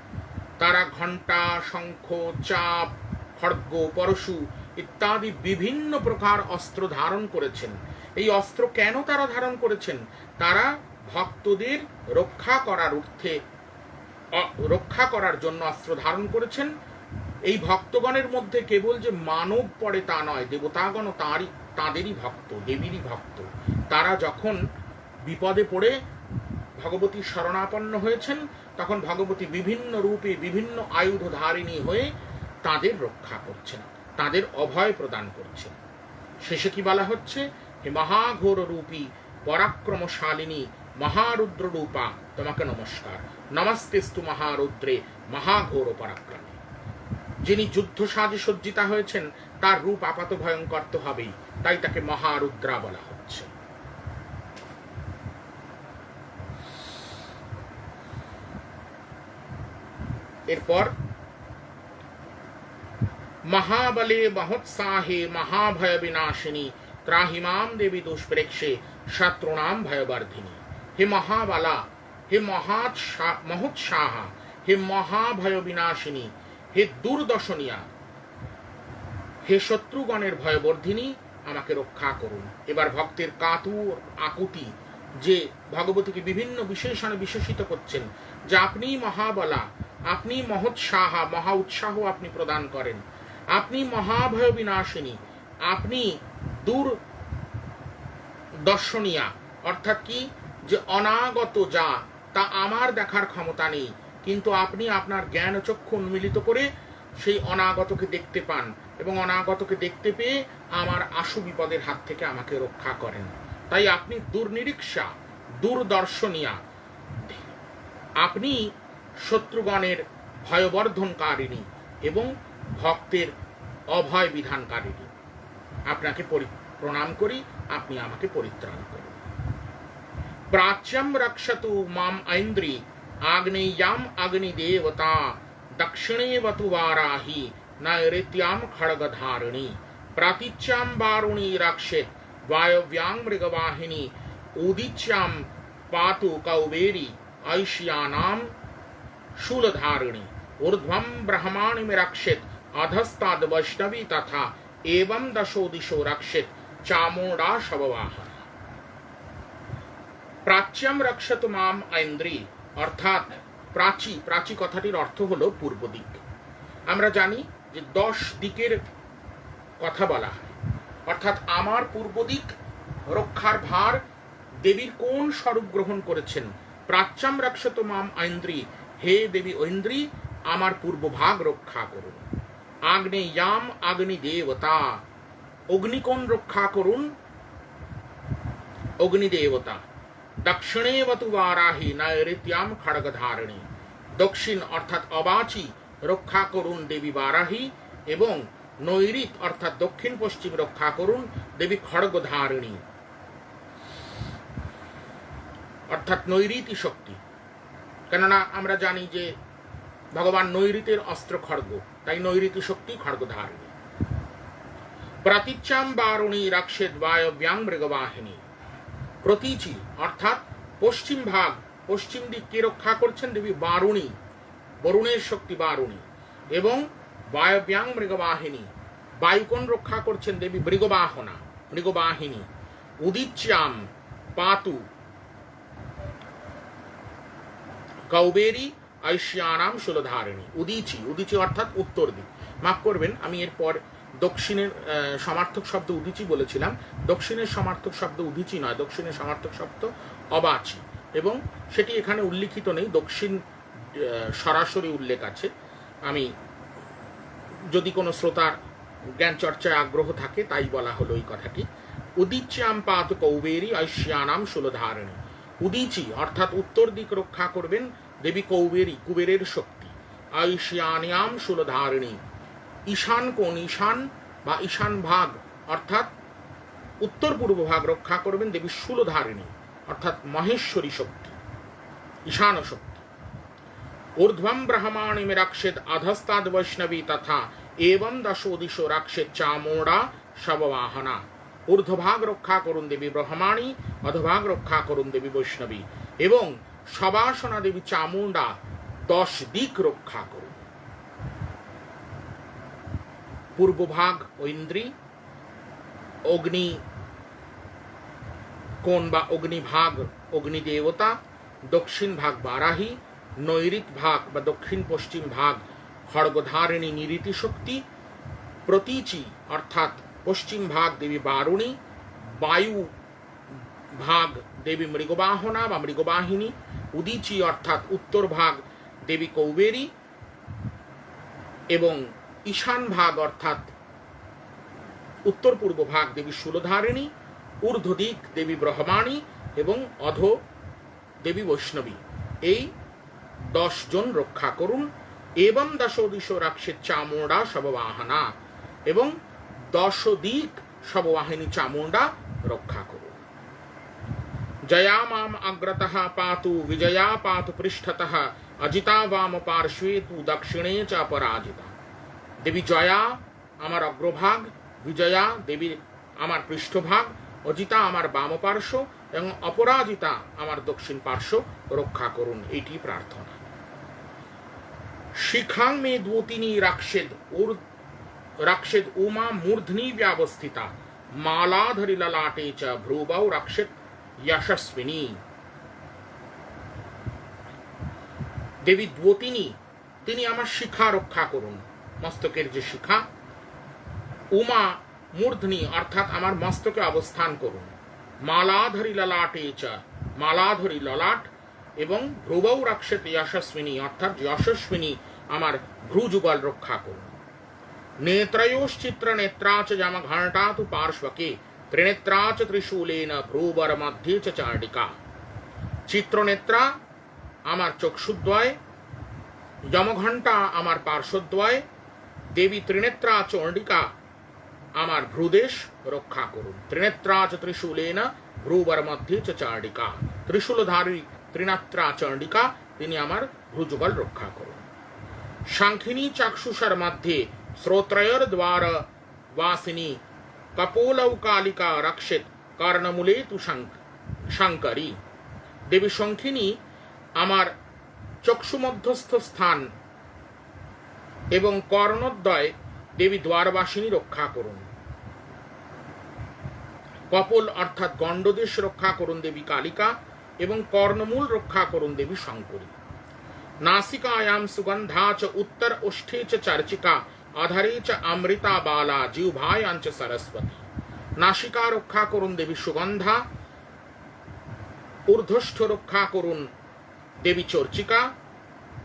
তারা ঘণ্টা, শঙ্খ, চাপ, খড়গ, পরশু ইত্যাদি বিভিন্ন প্রকার অস্ত্র ধারণ করেছেন। এই অস্ত্র কেন তারা ধারণ করেছেন? তারা ভক্তদের রক্ষা করার জন্য অস্ত্র ধারণ করেছেন। এই ভক্তগণের মধ্যে কেবল যে মানব পড়ে তা নয়, দেবতাগণ তাঁদেরই ভক্ত, দেবীরই ভক্ত। তারা যখন বিপদে পড়ে ভগবতী শরণাপন্ন হয়েছেন, তখন ভগবতী বিভিন্ন রূপে বিভিন্ন আয়ুধ ধারিণী হয়ে তাদের রক্ষা করছেন, তাদের অভয় প্রদান করছেন। শেষে কি বলা হচ্ছে? হে মহাঘোর রূপী পরাক্রমশালিনী মহারুদ্র রূপা, তোমাকে নমস্কার। নমস্তেস্তু মহারুদ্রে মহাঘোর পরাক্রমে। যিনি যুদ্ধ সাজে সজ্জিতা হয়েছেন, তার রূপ আপাত ভয়ঙ্কর তো হবেই, তাই তাকে মহারুদ্রা বলা হচ্ছে। এরপর মহাবলে মহোৎসাহে মহাভয় বিনাশিনী ত্রাহিমাম দেবী দুষ্প্রেক্ষে শত্রুণাম ভয়বর্ধিনী। হে মহাবালা, হে মহোৎসাহা, হে মহাভয় বিনাশিনী, হে দুর্দশনিয়া, হে শত্রুগণের ভয়বর্ধিনী, আমাকে রক্ষা করুন। এবার ভক্তের কাতুর আকুতি যে ভগবতীকে বিভিন্ন বিশেষণে বিশেষিত করছেন, যে আপনি মহাবলা, আপনি মহোৎসাহা, মহা উৎসাহ আপনি প্রদান করেন, আপনি মহাভয় বিনাশিনী, আপনি দূর দর্শনিয়া। অর্থাৎ কি, যে অনাগত যা তা আমার দেখার ক্ষমতা নেই, কিন্তু আপনি আপনার জ্ঞান চক্ষু উন্মিলিত করে সেই অনাগতকে দেখতে পান, এবং অনাগতকে দেখতে পেয়ে আমার আশু বিপদের হাত থেকে আমাকে রক্ষা করেন। তাই আপনি দুর্নিরীক্ষা, দূরদর্শনিয়া, আপনি শত্রুগণের ভয়বর্ধনকারিণী এবং ভক্তের অভয় বিধানকারিণী। আপনাকে প্রণাম করি, আপনি আমাকে পরিত্রাণ করুন। প্রাচ্যম রক্ষতু মাম ঐন্দ্রী আগ্নেয়াম অগ্নিদেবতা দক্ষিণে বতু বারাহি নৈಋತ್ಯಾಂ খড়গধারিণী প্রাতীচ্যাম বারুণী রক্ষেত বায়ব্যাং মৃগবাহিনী উদীচ্যাম পাতু কৌবেরী ঐশ্যানাম शूलधारिणी ऊर्ध्वं ब्रह्माणि में रक्षित अधस्ताद वैष्णवी तथा एवं दशो दिशो रक्षित चामुंडा शववाहन। প্রাচ্যম রক্ষত মাম ঐন্দ্রী, অর্থাৎ প্রাচী। প্রাচী কথাটির অর্থ হলো পূর্ব দিক। আমরা জানি যে 10 দিকের কথা বলা হয়, অর্থাৎ আমার পূর্ব দিক রক্ষার ভার দেবীর কোন স্বরূপ গ্রহণ করেছেন? প্রাচ্যম রক্ষত মাম ঐন্দ্রী, হে দেবী ঐন্দ্রী, আমার পূর্ব ভাগ রক্ষা করুন। আগ্নেয়াম অগ্নি দেবতা, অগ্নিকোণ রক্ষা করুন, অগ্নি দেবতা। দক্ষিণে বতু বারাহি নৈಋತ್যাম খড়গধারিণী, দক্ষিণ অর্থাৎ অবাচী রক্ষা করুন দেবী বারাহি, এবং নৈঋত অর্থাৎ দক্ষিণ পশ্চিম রক্ষা করুন দেবী খড়গধারিণী, অর্থাৎ নৈঋতী শক্তি। কেননা আমরা জানি যে ভগবান নৈঋতের অস্ত্র খড়গ, তাই নৈঋতী শক্তি খড়গধারিণী। প্রতীচ্যাম বারুণী রক্ষেত বায়ব্যাং মৃগবাহিনী, প্রতীচি অর্থাৎ পশ্চিম ভাগ, পশ্চিম দিককে রক্ষা করছেন দেবী বারুণী, বরুণের শক্তি বারুণী, এবং বায়ব্যাং মৃগবাহিনী, বায়ুকোণ রক্ষা করছেন দেবী মৃগবাহিনী। উদীচ্যাম পাতু কৌবেরী ঐশ্যানাম শূলধারিণী। উদীচি, উদীচি অর্থাৎ উত্তর দিক। মাফ করবেন, আমি এরপর দক্ষিণের সমার্থক শব্দ উদীচি বলেছিলাম। দক্ষিণের সমার্থক শব্দ উদীচি নয়, দক্ষিণের সমার্থক শব্দ অবাচি, এবং সেটি এখানে উল্লিখিত নেই। দক্ষিণ সরাসরি উল্লেখ আছে। আমি যদি কোনো শ্রোতার জ্ঞান চর্চায় আগ্রহ থাকে তাই বলা হলো এই কথাটি। উদীচ্যাম পাতু কৌবেরী ঐশ্যানাম শূলধারিণী। উদীচি অর্থাৎ উত্তর দিক রক্ষা করবেন দেবী কৌবেরী, কুবেরের শক্তি। ঐশান্যাম শূলধারিণী, ঈশান কোণ, ঈশান বা ঈশান ভাগ অর্থাৎ উত্তর পূর্ব ভাগ রক্ষা করবেন দেবী শূলধারিণী অর্থাৎ মহেশ্বরী শক্তি, ঈশান শক্তি। ঊর্ধ্বম ব্রহ্মাণি মে রক্ষেদ অধস্তাদ বৈষ্ণবী তথা এবং দশো দিশো রক্ষেদ চামুণ্ডা শববাহনা। ঊর্ধ্বভাগ রক্ষা করুন দেবী ব্রহ্মাণী, অধভাগ রক্ষা করুন দেবী বৈষ্ণবী এবং শবাসনা দেবী চামুণ্ডা 10 দিক রক্ষা করুন। পূর্বভাগ ঐন্দ্রী, অগ্নি কোণ বা অগ্নিভাগ অগ্নিদেবতা, দক্ষিণ ভাগ বারাহী, নৈরিত ভাগ বা দক্ষিণ পশ্চিম ভাগ খড়গধারিণী নিরীতি শক্তি, প্রতীচি অর্থাৎ পশ্চিম ভাগ দেবী বারুণী, বায়ু ভাগ দেবী মৃগবাহনা বা মৃগবাহিনী, উদীচি অর্থাৎ উত্তর ভাগ দেবী কৌবেরী এবং ঈশান ভাগ অর্থাৎ উত্তর পূর্ব ভাগ দেবী শূলধারিণী, ঊর্ধ্ব দিক দেবী ব্রহ্মাণী এবং অধ দেবী বৈষ্ণবী। এই 10 জন রক্ষা করুন। এবং দশো দিশো রক্ষেদ চামুণ্ডা শববাহনা এবং 10 দিক শববাহিনী চামুণ্ডা রক্ষা করুন। জয়া মাম অগ্রতঃ পাতু, বিজয়া পাতু পৃষ্ঠতঃ, অজিতা বাম পার্শ্বে তু দক্ষিণে চ অপরাজিতা। দেবী জয়া আমার অগ্রভাগ, বিজয়া দেবী আমার পৃষ্ঠভাগ, অজিতা আমার বাম পার্শ্ব এবং অপরাজিতা আমার দক্ষিণ পার্শ্ব রক্ষা করুন। এটি প্রার্থনা। শিখাং মে দ্যোতিনী রক্ষেদ উমা মূর্ধনি ব্যবস্থিতা, মালাধরি ললাটে চ ভ্রুবৌ রক্ষেদ যশস্বিনী। দেবী দ্যোতিনী তিনি আমার শিখা রক্ষা করুন, মস্তকের যে শিখা। উমা মূর্ধনি অর্থাৎ আমার মস্তকে অবস্থান করুন। মালাধরি ললাটে চ মালাধরি ললাট এবং ভ্রুবৌ রক্ষেদ যশস্বিনী অর্থাৎ যশস্বিনী আমার ভ্রুযুগল রক্ষা করুন। নেত্রয়োশ্চিত্র নেত্রা চ যম ঘণ্টা তু পার্শ্বকে, ত্রিনেত্রা চ ত্রিশূলেন ভ্রুবর মধ্যে চ চাণ্ডিকা। চিত্রনেত্রা আমার চক্ষুদ্বয়, যমঘণ্টা আমার পার্শ্বদ্বয়, দেবী ত্রিনেত্রা চণ্ডিকা আমার ভ্রুদেশ রক্ষা করুন। ত্রিনেত্রা চ ত্রিশূলেন ভ্রুবর মধ্যে চ চাণ্ডিকা, ত্রিশূলধারী ত্রিনেত্রা চণ্ডিকা তিনি আমার ভ্রুযুগল রক্ষা করুন। শঙ্খিনী চাক্ষুষর মধ্যে শ্রোত্রয়োর দ্বার বাসিনী, কপোলৌ কালিকা রক্ষেদ কর্ণমূলে তু শঙ্করী। দেবী শঙ্খিনী আমার চক্ষু মধ্যস্থ স্থান এবং কর্ণদ্বয় দেবী দ্বারবাসিনী রক্ষা করুন। কপোল অর্থাৎ গণ্ডদেশ রক্ষা করুন দেবী কালিকা এবং কর্ণমূল রক্ষা করুন দেবী শঙ্করী। नासिकायां सुगंधा च उत्तर ओष्ठे च चर्चिका, अधरे च अमृता बाला, जिह्वायां च सरस्वती। नासिका रक्षा করুন দেবী সুগন্ধা, ঊর্ধ্বষ্ঠ রক্ষা করুন দেবী চর্চিকা,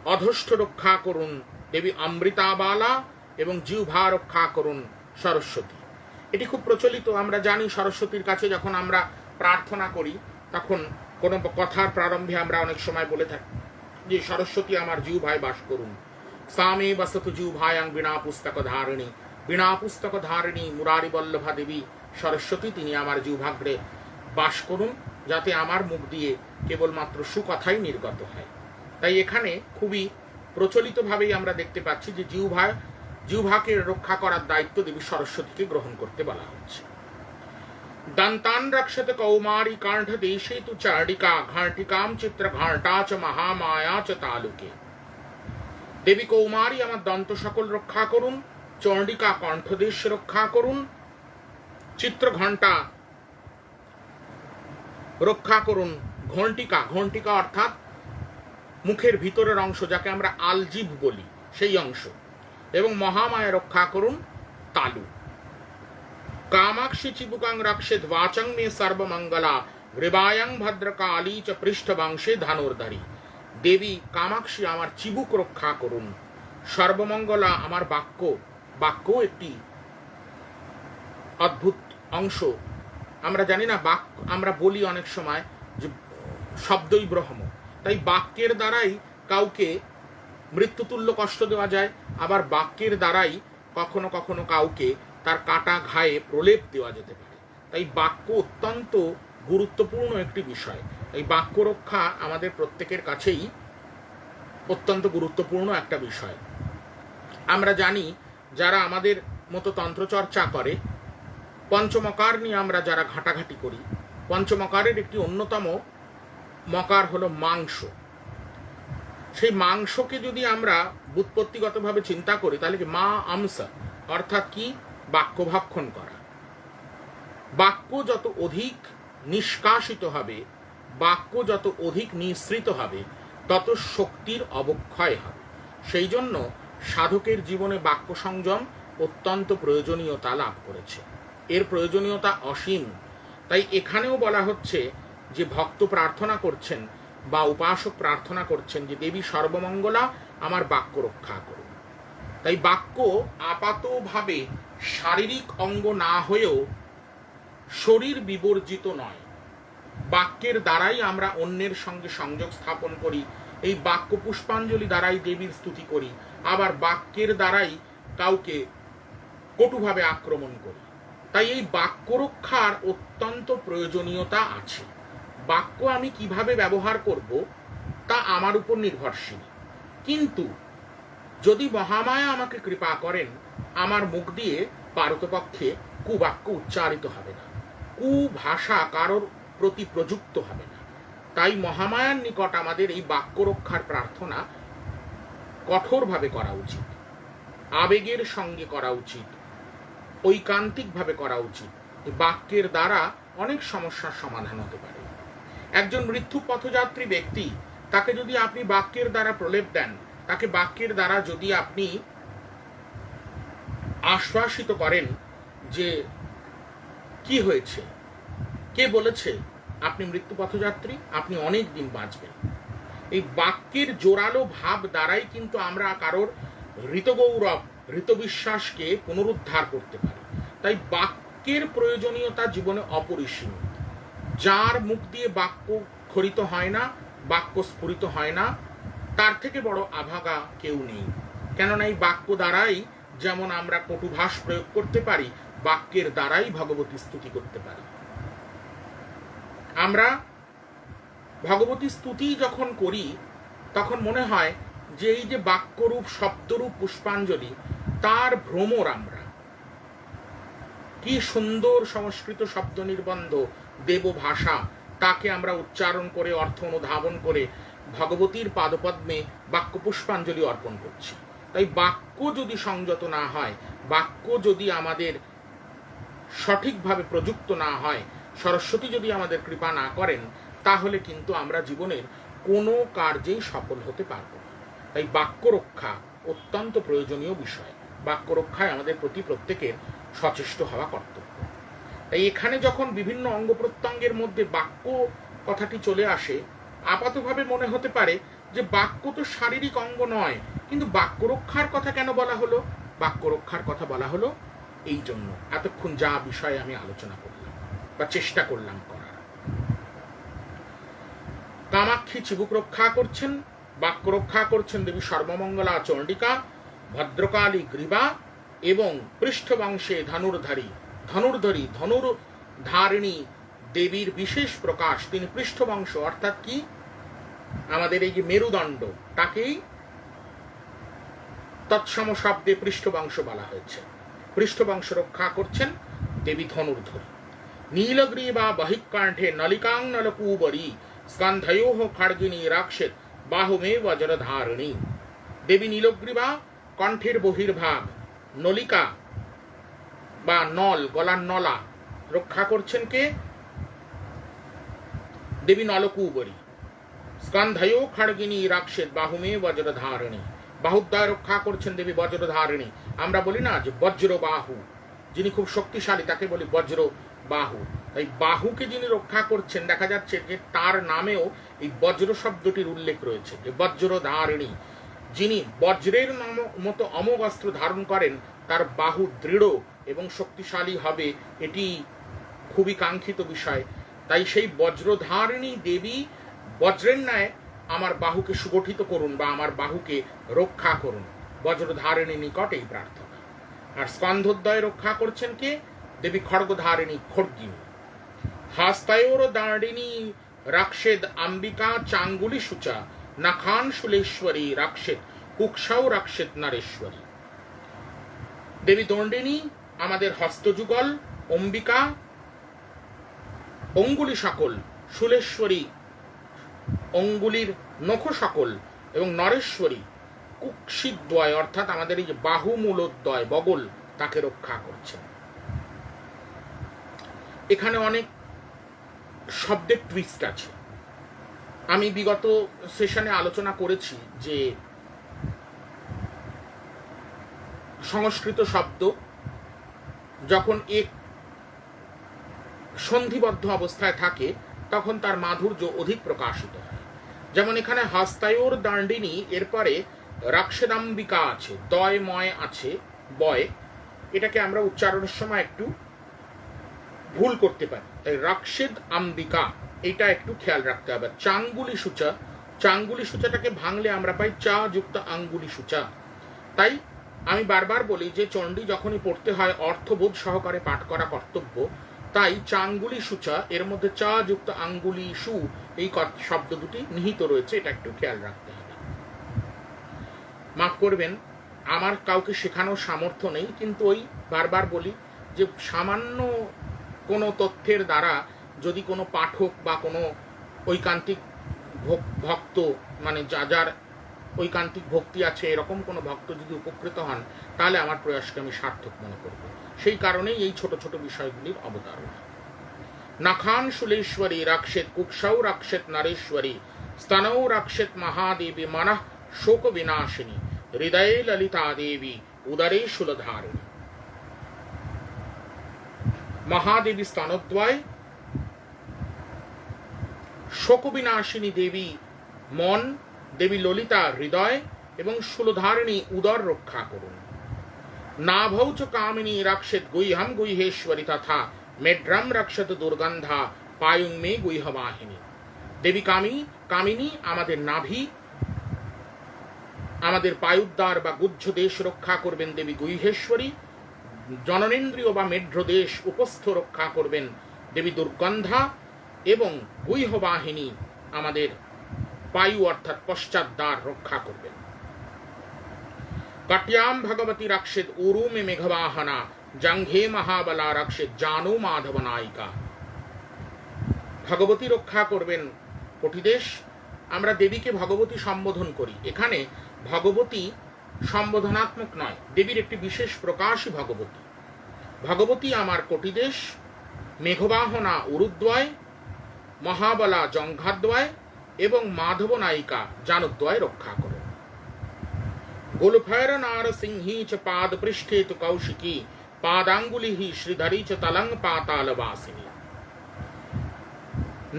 অধষ্ঠ রক্ষা করুন দেবী অমৃতা বালা এবং জিহ্বা রক্ষা করুন সরস্বতী। এটি খুব প্রচলিত, আমরা জানি সরস্বতীর কাছে যখন আমরা প্রার্থনা করি তখন কোনো কথার প্রারম্ভে আমরা অনেক সময় বলে থাকি যে সরস্বতী আমার জিহ্বায় বাস করুন। সামে বসতু জিহ্বায়াং বীণা পুস্তক ধারিণী, বীণা পুস্তক ধারিণী মুরারি বল্লভা দেবী সরস্বতী তিনি আমার জিহ্বাগ্রে বাস করুন, যাতে আমার মুখ দিয়ে কেবলমাত্র সুকথাই নির্গত হয়। তাই এখানে খুবই প্রচলিতভাবেই আমরা দেখতে পাচ্ছি যে জিহ্বাকে রক্ষা করার দায়িত্ব দেবী সরস্বতীকে গ্রহণ করতে বলা হচ্ছে। दंतान रक्षत कौमारी कांठ देशे तु चार्डिका, घाटिकाम चित्र घाटा च महामाया च तालुके। देवी कौमारी আমার দন্ত সকল রক্ষা করুন, চণ্ডিকা কণ্ঠদেশ রক্ষা করুন, চিত্র ঘণ্টা রক্ষা করুন, ঘণ্টিকা, ঘণ্টিকা অর্থাৎ মুখের ভিতরের অংশ যাকে আমরা আলজিভ বলি সেই অংশ, এবং মহামায়া রক্ষা করুন তালু। कामाक्षी चिबुकांग रक्षित वाचंग में सर्वमंगला, हृदयं भद्रकाली च पृष्ठवंशे धनुर्धरी। देवी कामाक्षी আমার চিবুক রক্ষা করুন, সর্বমঙ্গলা আমার বাক্য, বাক্য একটি অদ্ভুত অংশ। আমরা জানি না আমরা বলি অনেক সময় যে শব্দই ব্রহ্ম, তাই বাক্যের দ্বারাই কাউকে মৃত্যুতুল্য কষ্ট দেওয়া যায়, আবার বাক্যের দ্বারাই কখনো কখনো কাউকে তার কাটা ঘায়ে প্রলেপ দেওয়া যেতে পারে। তাই বাক্য অত্যন্ত গুরুত্বপূর্ণ একটি বিষয়। এই বাক্য রক্ষা আমাদের প্রত্যেকের কাছেই অত্যন্ত গুরুত্বপূর্ণ একটা বিষয়। আমরা জানি যারা আমাদের মতো তন্ত্রচর্চা করে, পঞ্চমকার নিয়ে আমরা যারা ঘাটাঘাটি করি, পঞ্চমকারের একটি অন্যতম মকার হলো মাংস। সেই মাংসকে যদি আমরা ব্যুৎপত্তিগতভাবে চিন্তা করি তাহলে কি মা আমসা, অর্থাৎ কি বাক্য ভক্ষণ করা। বাক্য যত অধিক নিষ্কাশিত হবে, বাক্য যত অধিক নিঃসৃত হবে, তত শক্তির অবক্ষয় হবে। সেই জন্য সাধকের জীবনে বাক্য সংযম অত্যন্ত প্রয়োজনীয়তা লাভ করেছে। এর প্রয়োজনীয়তা অসীম। তাই এখানেও বলা হচ্ছে যে ভক্ত প্রার্থনা করছেন বা উপাসক প্রার্থনা করছেন যে দেবী সর্বমঙ্গলা আমার বাক্য রক্ষা করুন। তাই বাক্য আপাতভাবে শারীরিক অঙ্গ না হয়েও শরীর বিবর্জিত নয়। বাক্যের দ্বারাই আমরা অন্যের সঙ্গে সংযোগ স্থাপন করি, এই বাক্য পুষ্পাঞ্জলি দ্বারাই দেবীর স্তুতি করি, আবার বাক্যের দ্বারাই কাউকে কটুভাবে আক্রমণ করি। তাই এই বাক্য রক্ষার অত্যন্ত প্রয়োজনীয়তা আছে। বাক্য আমি কিভাবে ব্যবহার করব তা আমার উপর নির্ভরশীল। কিন্তু যদি মহামায়া আমাকে কৃপা করেন, আমার মুখ দিয়ে পারতপক্ষে কুবাক্য উচ্চারিত হবে না, কুভাষা কারোর প্রতি প্রযুক্ত হবে না। তাই মহামায়ার নিকট আমাদের এই বাক্য রক্ষার প্রার্থনা কঠোরভাবে করা উচিত, আবেগের সঙ্গে করা উচিত, ঐকান্তিকভাবে করা উচিত। বাক্যের দ্বারা অনেক সমস্যার সমাধান হতে পারে। একজন মৃত্যু পথযাত্রী ব্যক্তি, তাকে যদি আপনি বাক্যের দ্বারা প্রলেপ দেন, তাকে বাক্যের দ্বারা যদি আপনি আশ্বাসিত করেন যে কি হয়েছে, কে বলেছে আপনি মৃত্যু পথযাত্রী, আপনি অনেক দিন বাঁচবেন, এই বাক্যের জোরালো ভাব দ্বারাই কিন্তু আমরা কারোর ঋতগৌরব, ঋতবিশ্বাসকে পুনরুদ্ধার করতে পারি। তাই বাক্যের প্রয়োজনীয়তা জীবনে অপরিসীম। যার মুখ দিয়ে বাক্য খরিত হয় না, বাক্য স্ফুরিত হয় না, তার থেকে বড় আভাগা কেউ নেই। কেননা এই বাক্য দ্বারাই যেমন আমরা কটুভাষ প্রয়োগ করতে পারি, বাক্যের দ্বারাই ভগবতী স্তুতি করতে পারি। আমরা ভগবতী স্তুতি যখন করি তখন মনে হয় যে এই যে বাক্যরূপ শব্দরূপ পুষ্পাঞ্জলি, তার ভ্রমর আমরা। কি সুন্দর সংস্কৃত শব্দ নির্বন্ধ দেব ভাষা, তাকে আমরা উচ্চারণ করে অর্থ অনুধাবন করে ভগবতীর পাদপদ্মে বাক্য পুষ্পাঞ্জলি অর্পণ করছি। তাই বাক্য যদি সংযত না হয়, বাক্য যদি আমাদের সঠিকভাবে প্রযুক্ত না হয়, সরস্বতী যদি আমাদের কৃপা না করেন, তাহলে কিন্তু আমরা জীবনের কোনো কার্যেই সফল হতে পারব না। তাই বাক্য রক্ষা অত্যন্ত প্রয়োজনীয় বিষয়। বাক্য রক্ষায় আমাদের প্রতি প্রত্যেকের সচেষ্ট হওয়া কর্তব্য। তাই এখানে যখন বিভিন্ন অঙ্গ প্রত্যঙ্গের মধ্যে বাক্য কথাটি চলে আসে, আপাতভাবে মনে হতে পারে যে বাক্য তো শারীরিক অঙ্গ নয়, কিন্তু বাক্য রক্ষার কথা কেন বলা হলো? বাক্য রক্ষার কথা বলা হলো এই জন্য, এতক্ষণ যা বিষয়ে আমি আলোচনা করলাম বা চেষ্টা করলাম করার। কামাক্ষী চিবুক রক্ষা করছেন, বাক্য রক্ষা করছেন দেবী সর্বমঙ্গলা চণ্ডিকা, ভদ্রকালী গ্রীবা এবং পৃষ্ঠবংশে ধনুর্ধারিণী দেবীর বিশেষ প্রকাশ। তিনি পৃষ্ঠবংশ, অর্থাৎ কি আমাদের এই যে মেরুদণ্ড, তাকেই তৎসম শব্দে পৃষ্ঠবংশ বলা হয়েছে। পৃষ্ঠবংশ রক্ষা করছেন দেবী ধনুর্ধরী। নীলগ্রীবা বহিঃকণ্ঠে নলিকাং নলকূবরী, স্কন্ধয়োঃ খড়গিনী রাক্ষেত বাহুমে বজ্রধারিণী। দেবী নীলগ্রীবা কণ্ঠের বহির্ভাগ, নলিকা বা নল, গলার নলা রক্ষা করছেন কে? দেবী নলকূবরী। স্কন্ধয়োঃ খড়গিনী রাক্ষেত বাহুমে বজ্রধারিণী, বাহুদ্বয় রক্ষা করছেন দেবী বজ্রধারিণী। আমরা বলি না যে বজ্র বাহু, যিনি খুব শক্তিশালী তাকে বলি বজ্র বাহু। তাই বাহুকে যিনি রক্ষা করছেন, দেখা যাচ্ছে যে তার নামেও এই বজ্র শব্দটির উল্লেখ রয়েছে, যে বজ্রধারিণী। যিনি বজ্রের মতো অমোঘ অস্ত্র ধারণ করেন, তার বাহু দৃঢ় এবং শক্তিশালী হবে, এটি খুবই কাঙ্ক্ষিত বিষয়। তাই সেই বজ্রধারিণী দেবী বজ্রের ন্যায় আমার বাহুকে সুগঠিত করুন বা আমার বাহুকে রক্ষা করুন, বজ্রধারিণী নিকট এই প্রার্থনা। আর স্কন্ধোদ্বয় রক্ষা করছেন কে? দেবী খড়গধারিণী খড়গিনী। হাস্তায়োর দাঁড়িনী রাক্ষেদ অম্বিকা চাঙ্গুলি সূচা নাখান শুলেশ্বরী রাক্ষেদ কুক্ষাও রাক্ষেদ নারেশ্বরী। দেবী দণ্ডিনী আমাদের হস্তযুগল, অম্বিকা অঙ্গুলি সকল, শুলেশ্বরী অঙ্গুলির নখ সকল, এবং নরেশ্বরী কুক্ষিদ্বয় অর্থাৎ আমাদের এই যে বাহুমূলোদ্বয় বগল তাকে রক্ষা করছেন। এখানে অনেক শব্দের টুইস্ট আছে। আমি বিগত সেশনে আলোচনা করেছি যে সংস্কৃত শব্দ যখন এক সন্ধিবদ্ধ অবস্থায় থাকে তখন তার মাধুর্য অধিক প্রকাশিত হয়। যেমন এখানে হস্তায়োর দাণ্ডিনী, এরপরে রাক্ষেদাম্বিকা আছে, দয় ময় আছে, বয়, এটাকে আমরা উচ্চারণের সময় একটু ভুল করতে পারি, তাই রাক্ষেদ আম্বিকা এটা একটু খেয়াল রাখতে হবে। চাঙ্গুলি সূচা, চাঙ্গুলি সূচাটাকে ভাঙলে আমরা পাই চা যুক্ত আঙ্গুলি সূচা। তাই আমি বারবার বলি যে চণ্ডী যখনই পড়তে হয় অর্থবোধ সহকারে পাঠ করা কর্তব্য। তাই চাঙ্গুলি সূচা, এর মধ্যে চা যুক্ত আঙ্গুলি সু এই শব্দ দুটি নিহিত রয়েছে, এটা একটু খেয়াল রাখতে হবে। মাফ করবেন, আমার কাউকে শেখানোর সামর্থ্য নেই, কিন্তু ওই বারবার বলি যে সামান্য কোনো তথ্যের দ্বারা যদি কোনো পাঠক বা কোনো ঐকান্তিক ভক্ত, মানে যার ঐকান্তিক ভক্তি আছে এরকম কোনো ভক্ত যদি উপকৃত হন, তাহলে আমার প্রয়াসকে আমি সার্থক মনে করব। সেই কারণেই এই ছোট ছোট বিষয়গুলির অবতারণা। নাখান শুলেশ্বরী রাক্ষেত কুক্ষাও রাক্ষেত নারেশ্বরী স্তনৌ রাক্ষেত মহাদেবী মনঃ শোক বিনাশিনী হৃদয়ে ললিতা দেবী উদরে শূলধারিণী। মহাদেবী স্তনদ্বয়, শোক বিনাশিনী দেবী মন, দেবী ললিতা হৃদয়, এবং শূলধারিণী উদর রক্ষা করুন। নাভৌ চ কামিনী রাক্ষেত গুহ্যম গুহ্যেশ্বরী তথা মেড্রম রক্ষত দুর্গন্ধা পায়ুং মে গুহ্যবাহিনী। দেবী কামিনী আমাদের নাভি, আমাদের পায়ুদ্বার বা গুহ্য দেশ রক্ষা করবেন দেবী গুহ্যেশ্বরী। জননেন্দ্রিয় বা মেঢ্র দেশ উপস্থ রক্ষা করবেন দেবী দুর্গন্ধা, এবং গুহ্যবাহিনী আমাদের পায়ু অর্থাৎ পশ্চাৎদ্বার রক্ষা করবেন। কট্যাম ভগবতী রাক্ষেত উরু মে মেঘবাহনা জঙ্ঘে মহাবলা রাক্ষেত জানু মাধব নায়িকা। ভগবতী রক্ষা করবেন কটিদেশ। আমরা দেবীকে ভগবতী সম্বোধন করি, এখানে ভগবতী সম্বোধনাত্মক নয়, দেবীর একটি বিশেষ প্রকাশই ভগবতী। ভগবতী আমার কটিদেশ, মেঘবাহনা উরুদ্বয়, মহাবলা জঙ্ঘাদ্বয়, এবং মাধব নায়িকা জানুদ্বয় রক্ষা করেন। গুলফৈর নারসিংহী চ পাদ পৃষ্ঠে তু কৌশিকী পাদাঙ্গুলি শ্রীধরী চ তলঙ্গ পাতাল বাসিনী।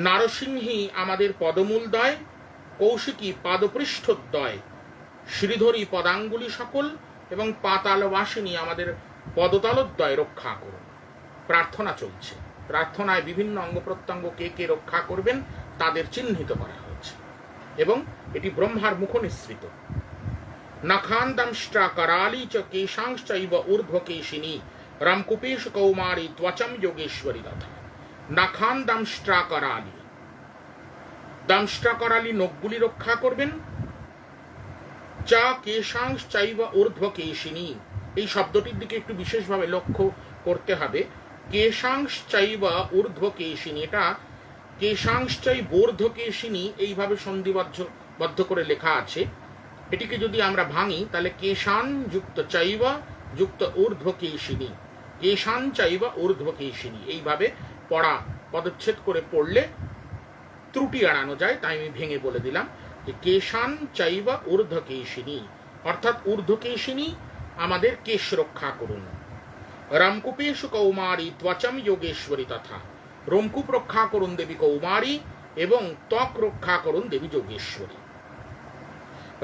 নারসিংহী আমাদের পদমূলদ্বয়, কৌশিকী পাদপৃষ্ঠদ্বয়, শ্রীধরী পদাঙ্গুলি সকল, এবং পাতালবাসিনী আমাদের পদতলদ্বয় রক্ষা করুন। প্রার্থনা চলছে, প্রার্থনায় বিভিন্ন অঙ্গ প্রত্যঙ্গ কে কে রক্ষা করবেন তাদের চিহ্নিত করা হয়েছে, এবং এটি ব্রহ্মার মুখ নিঃসৃত। নখান্দংষ্টা করালি চ কেশাংশ্চৈব ঊর্ধ্বকেশিনী রমকুপেশ কৌমারী ত্বচম যোগেশ্বরী তথা। নখান্দংষ্টা করালি, দংষ্টা করালি নখগুলি রক্ষা করবেন। চ কেশাংশ্চৈব ঊর্ধ্বকেশিনী, এই শব্দটির দিকে একটু বিশেষভাবে লক্ষ্য করতে হবে। কেশাংশ্চৈব ঊর্ধ্বকেশিনী, এটা কেশাংশ্চৈব ঊর্ধ্বকেশিনী এইভাবে সন্ধিবদ্ধ করে লেখা আছে। এটিকে যদি আমরা ভাঙি তাহলে কেশান যুক্ত চৈব যুক্ত ঊর্ধ্বকেশিনী, কেশান চৈব ঊর্ধ্বকেশিনী এইভাবে পড়া, পদচ্ছেদ করে পড়লে ত্রুটি এড়ানো যায়। তাই আমি ভেঙে বলে দিলাম যে কেশান চৈব ঊর্ধ্বকেশিনী, অর্থাৎ ঊর্ধ্বকেশিনী আমাদের কেশ রক্ষা করুন। রমকূপেশ কৌমারী ত্বচম যোগেশ্বরী তথা, রোমকূপ রক্ষা করুন দেবী কৌমারী, এবং ত্বক রক্ষা করুন দেবী যোগেশ্বরী।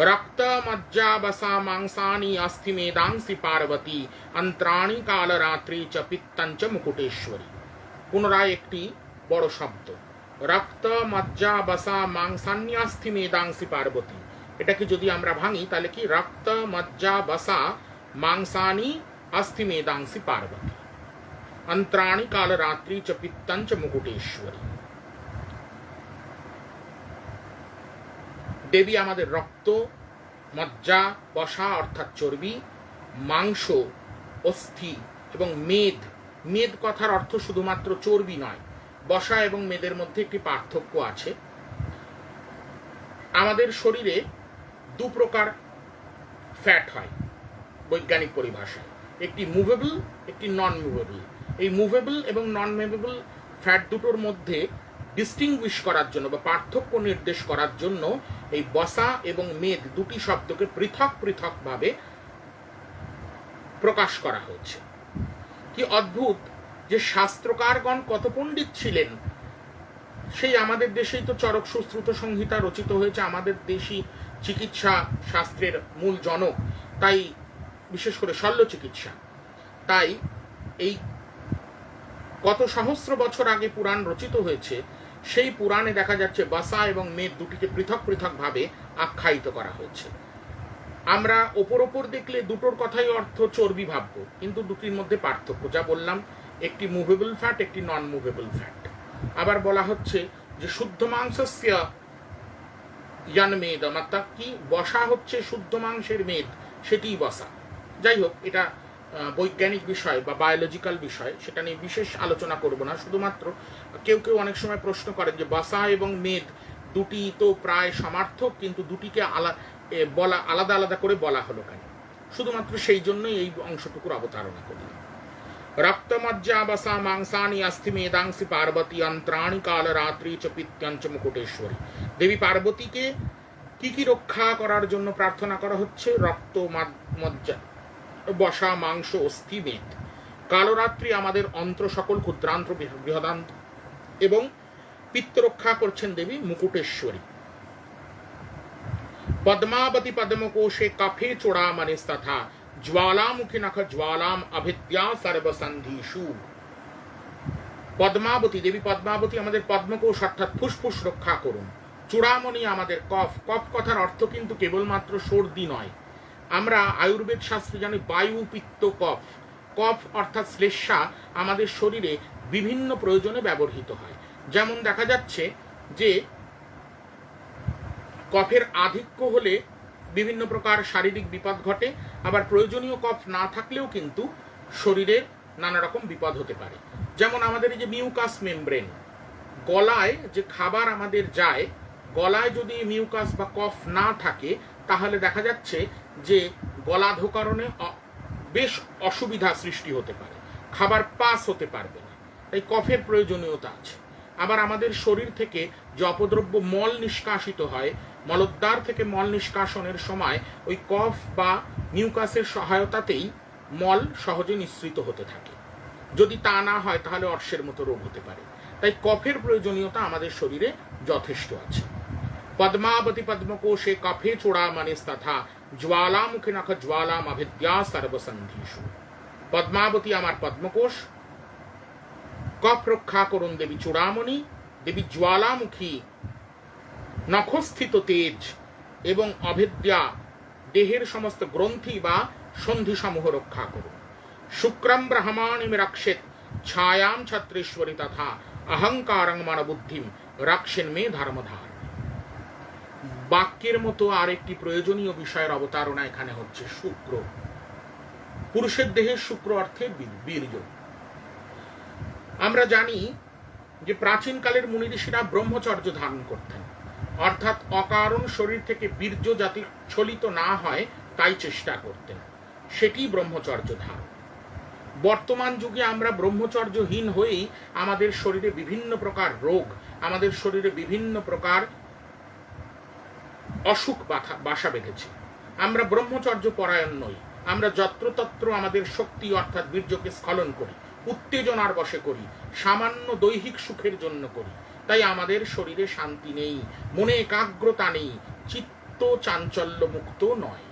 রক্ত মজ্জা বসা মাংসানি অস্থি মেদাংসি পার্বতী অন্ত্রাণী কালরাত্রি চ পিত্তঞ্চ মুকুটেশ্বরী। পুনরায় একটি বড় শব্দ, রক্ত মজ্জা বসা মাংসান্যাস্থি মেদাংসি পার্বতী, এটাকে যদি আমরা ভাঙি তাহলে কি রক্ত মজ্জা বসা মাংসানি অস্থি মেদাংসি পার্বতী অন্ত্রাণি কালরাত্রি চ পিত্তঞ্চ মুকুটেশ্বরী। দেবী আমাদের রক্ত, মজ্জা বসা অর্থাৎ চর্বি, মাংস, অস্থি এবং মেদ। মেদ কথার অর্থ শুধুমাত্র চর্বি নয়, বসা এবং মেদের মধ্যে একটি পার্থক্য আছে। আমাদের শরীরে দু প্রকার ফ্যাট হয় বৈজ্ঞানিক পরিভাষায়, একটি মুভেবল, একটি নন মুভেবল। এই মুভেবল এবং নন মুভেবল ফ্যাট দুটোর মধ্যে ডিস্টিংগুইশ করার জন্য বা পার্থক্য নির্দেশ করার জন্য এই বসা এবং মেদ দুটি শব্দকে পৃথক পৃথকভাবে প্রকাশ করা হয়েছে। কি অদ্ভুত যে শাস্ত্রকারগণ কত পণ্ডিত ছিলেন! সেই আমাদের দেশেই তো চরক সুশ্রুত সংহিতা রচিত হয়েছে, আমাদের দেশি চিকিৎসা শাস্ত্রের মূল জনক, তাই বিশেষ করে শল্য চিকিৎসা। তাই এই কত সহস্র বছর আগে পুরাণ রচিত হয়েছে, সেই পুরাণে দেখা যাচ্ছে বসা এবং মেদ দুটিকে পৃথক পৃথকভাবে আখ্যায়িত করা হয়েছে। আমরা ওপর ওপর দেখলে দুটোর কথাই অর্থ চর্বি ভাববো, কিন্তু দুটির মধ্যে পার্থক্য, যা বললাম, একটি মুভেবল ফ্যাট, একটি নন মুভেবল ফ্যাট। আবার বলা হচ্ছে যে শুদ্ধ মাংসস্য মেদ, অর্থাৎ কি বসা হচ্ছে শুদ্ধ মাংসের মেদ, সেটিই বসা। যাই হোক, এটা বৈজ্ঞানিক বিষয় বা বায়োলজিক্যাল বিষয়, সেটা নিয়ে বিশেষ আলোচনা করব না। শুধুমাত্র কেউ কেউ অনেক সময় প্রশ্ন করেন যে বসা এবং মেদ দুটি তো প্রায় সমার্থক, কিন্তু দুটিকে আলাদা আলাদা করে বলা হলো কেন? শুধুমাত্র সেই জন্যই এই অংশটুকুর অবতারণা করলাম। রক্তমজ্জা বসা মাংসানি অস্থি মেদাংসি পার্বতী অন্ত্রাণি কাল রাত্রি চ পিত্যঞ্চ মুকুটেশ্বরী। দেবী পার্বতীকে কি কি রক্ষা করার জন্য প্রার্থনা করা হচ্ছে? রক্ত, মজ্জা, বসা, মাংস, অস্থি, মেদ। কালরাত্রি আমাদের অন্ত্র সকল, ক্ষুদ্রান্ত্র, বৃহদান্ত্র এবং পিত্ত রক্ষা করছেন দেবী মুকুটেশ্বরী। পদ্মাবতী পদ্মকোশে কফে চূড়ামণিস্তথা ज्वालामुखी नख ज्वालाम अभिद्या सर्वसंधिषु। পদ্মাবতী দেবী পদ্মাবতী আমাদের পদ্মকোষ অর্থাৎ ফুসফুস রক্ষা করুন। চূড়ামণি আমাদের কফ। কফ কথার অর্থ কিন্তু কেবলমাত্র সর্দি নয়, আমরা আয়ুর্বেদ শাস্ত্রে জানি বায়ু, পিত্ত, কফ। কফ অর্থাৎ শ্লেষ্মা আমাদের শরীরে বিভিন্ন প্রয়োজনে ব্যবহৃত হয়। যেমন দেখা যাচ্ছে যে কফের আধিক্য হলে বিভিন্ন প্রকার শারীরিক বিপদ ঘটে, আবার প্রয়োজনীয় কফ না থাকলেও কিন্তু শরীরের নানা রকম বিপদ হতে পারে। যেমন আমাদের এই যে মিউকাস মেমব্রেন, গলায় যে খাবার আমাদের যায়, গলায় যদি মিউকাস বা কফ না থাকে তাহলে দেখা যাচ্ছে যে গলাধোকরণে বেশ অসুবিধা সৃষ্টি হতে পারে, খাবার পাস হতে পারবে না। তাই কফের প্রয়োজনীয়তা আছে। আবার আমাদের শরীর থেকে যে অপদ্রব্য মল নিষ্কাশিত হয়, মলদ্বার থেকে মল নিষ্কাশনের সময় ওই কফ বা মিউকাসের সহায়তাতেই মল সহজে নিঃসৃত হতে থাকে। যদি তা না হয় তাহলে অর্শের মতো রোগ হতে পারে। তাই কফের প্রয়োজনীয়তা আমাদের শরীরে যথেষ্ট আছে। পদ্মাবতী পদ্মকোশে কফে চূড়ামণিস্তথা ज्वालामुखी नख ज्वालाम अभिद्या सर्वसंधिषु। পদ্মাবতী আমার পদ্মকোষ, কফ রক্ষা করুন দেবী চূড়ামণি। দেবী জ্বালামুখী নখস্থিত তেজ এবং অভিদ্যা দেহের সমস্ত গ্রন্থি বা সন্ধি সমূহ রক্ষা করুন। শুক্রম ব্রহ্মাণিম রক্ষেত ছায়াম ছত্রেশ্বরী তথা অহংকারং মনবুদ্ধিম রক্ষেন মে ধর্মধার। বাক্যের মতো আরেকটি প্রয়োজনীয় বিষয়ের অবতারণা এখানে হচ্ছে শুক্র। পুরুষের দেহের শুক্র অর্থে বীর্য। আমরা জানি যে প্রাচীনকালের মুনি ঋষিরা ব্রহ্মচর্য ধারণ করতেন, অর্থাৎ অকারণ শরীর থেকে বীর্য যাতে স্খলিত না হয় তাই চেষ্টা করতেন, সেটি ব্রহ্মচর্য ধারণ। বর্তমান যুগে আমরা ব্রহ্মচর্যহীন হয়েই আমাদের শরীরে বিভিন্ন প্রকার রোগ, আমাদের শরীরে বিভিন্ন প্রকার অসুখ বাসা বেঁধেছে। আমরা ব্রহ্মচর্য পরায়ণ নই, আমরা যত্রতত্র আমাদের শক্তি অর্থাৎ বীর্যকে স্খলন করি, উত্তেজনার বশে করি, সামান্য দৈহিক সুখের জন্য করি। তাই আমাদের শরীরে শান্তি নেই, মনে একাগ্রতা নেই, চিত্ত চাঞ্চল্য মুক্ত নয়।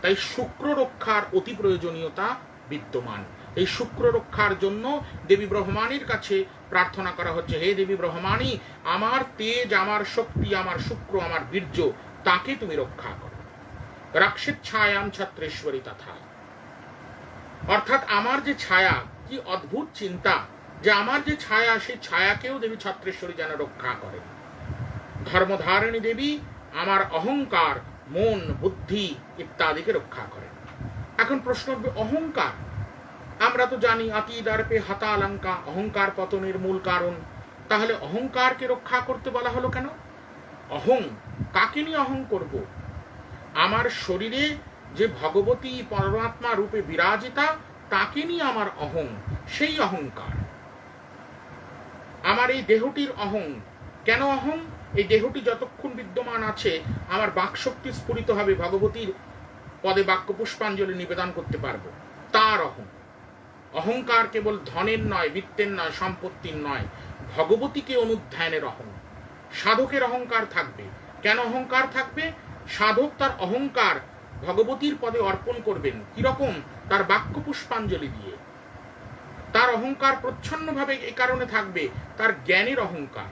তাই শুক্র রক্ষার অতি প্রয়োজনীয়তা বিদ্যমান। এই শুক্র রক্ষার জন্য দেবী ব্রহ্মাণীর কাছে প্রার্থনা করা হচ্ছে, হে দেবী ব্রহ্মাণী, আমার তেজ, আমার শক্তি, আমার শুক্র, আমার বীর্য, তাকে তুমি রক্ষা করো। রক্ষিত ছায়াম ছত্রেশ্বরী তথা। অর্থাৎ আমার যে ছায়া, কি অদ্ভুত চিন্তা, যে আমার যে ছায়া, সেই ছায়াকেও দেবী ছত্রেশ্বরী যেন রক্ষা করেন। ধর্মধারিণী দেবী আমার অহংকার, মন, বুদ্ধি ইত্যাদিকে রক্ষা করেন। এখন প্রশ্ন হবে, অহংকার, আমরা তো জানি অতিদর্পে হতালঙ্কা, অহংকার পতনের মূল কারণ। তাহলে অহংকারকে রক্ষা করতে বলা হলো কেন? অহং, কাকে নিয়ে অহং করব? আমার শরীরে যে ভগবতী পরমাত্মা রূপে বিরাজিতা, তাকে নিয়ে আমার অহং, সেই অহংকার। আমার এই দেহটির অহং, কেন অহং? এই দেহটি যতক্ষণ বিদ্যমান আছে, আমার বাকশক্তি স্ফুরিত হবে, ভগবতীর পদে বাক্য পুষ্পাঞ্জলি নিবেদন করতে পারবো, তার অহং। অহংকার কেবল ধনের নয়, বিত্তের নয়, সম্পত্তির নয়, ভগবতীকে অনুধ্যানের অহং। সাধকের অহংকার থাকবে। কেন অহংকার থাকবে? সাধক তার অহংকার ভগবতীর পদে অর্পণ করবেন। কিরকম? তার বাক্য পুষ্পাঞ্জলি দিয়ে। তার অহংকার প্রচ্ছন্নভাবে এই কারণে থাকবে, তার জ্ঞানের অহংকার।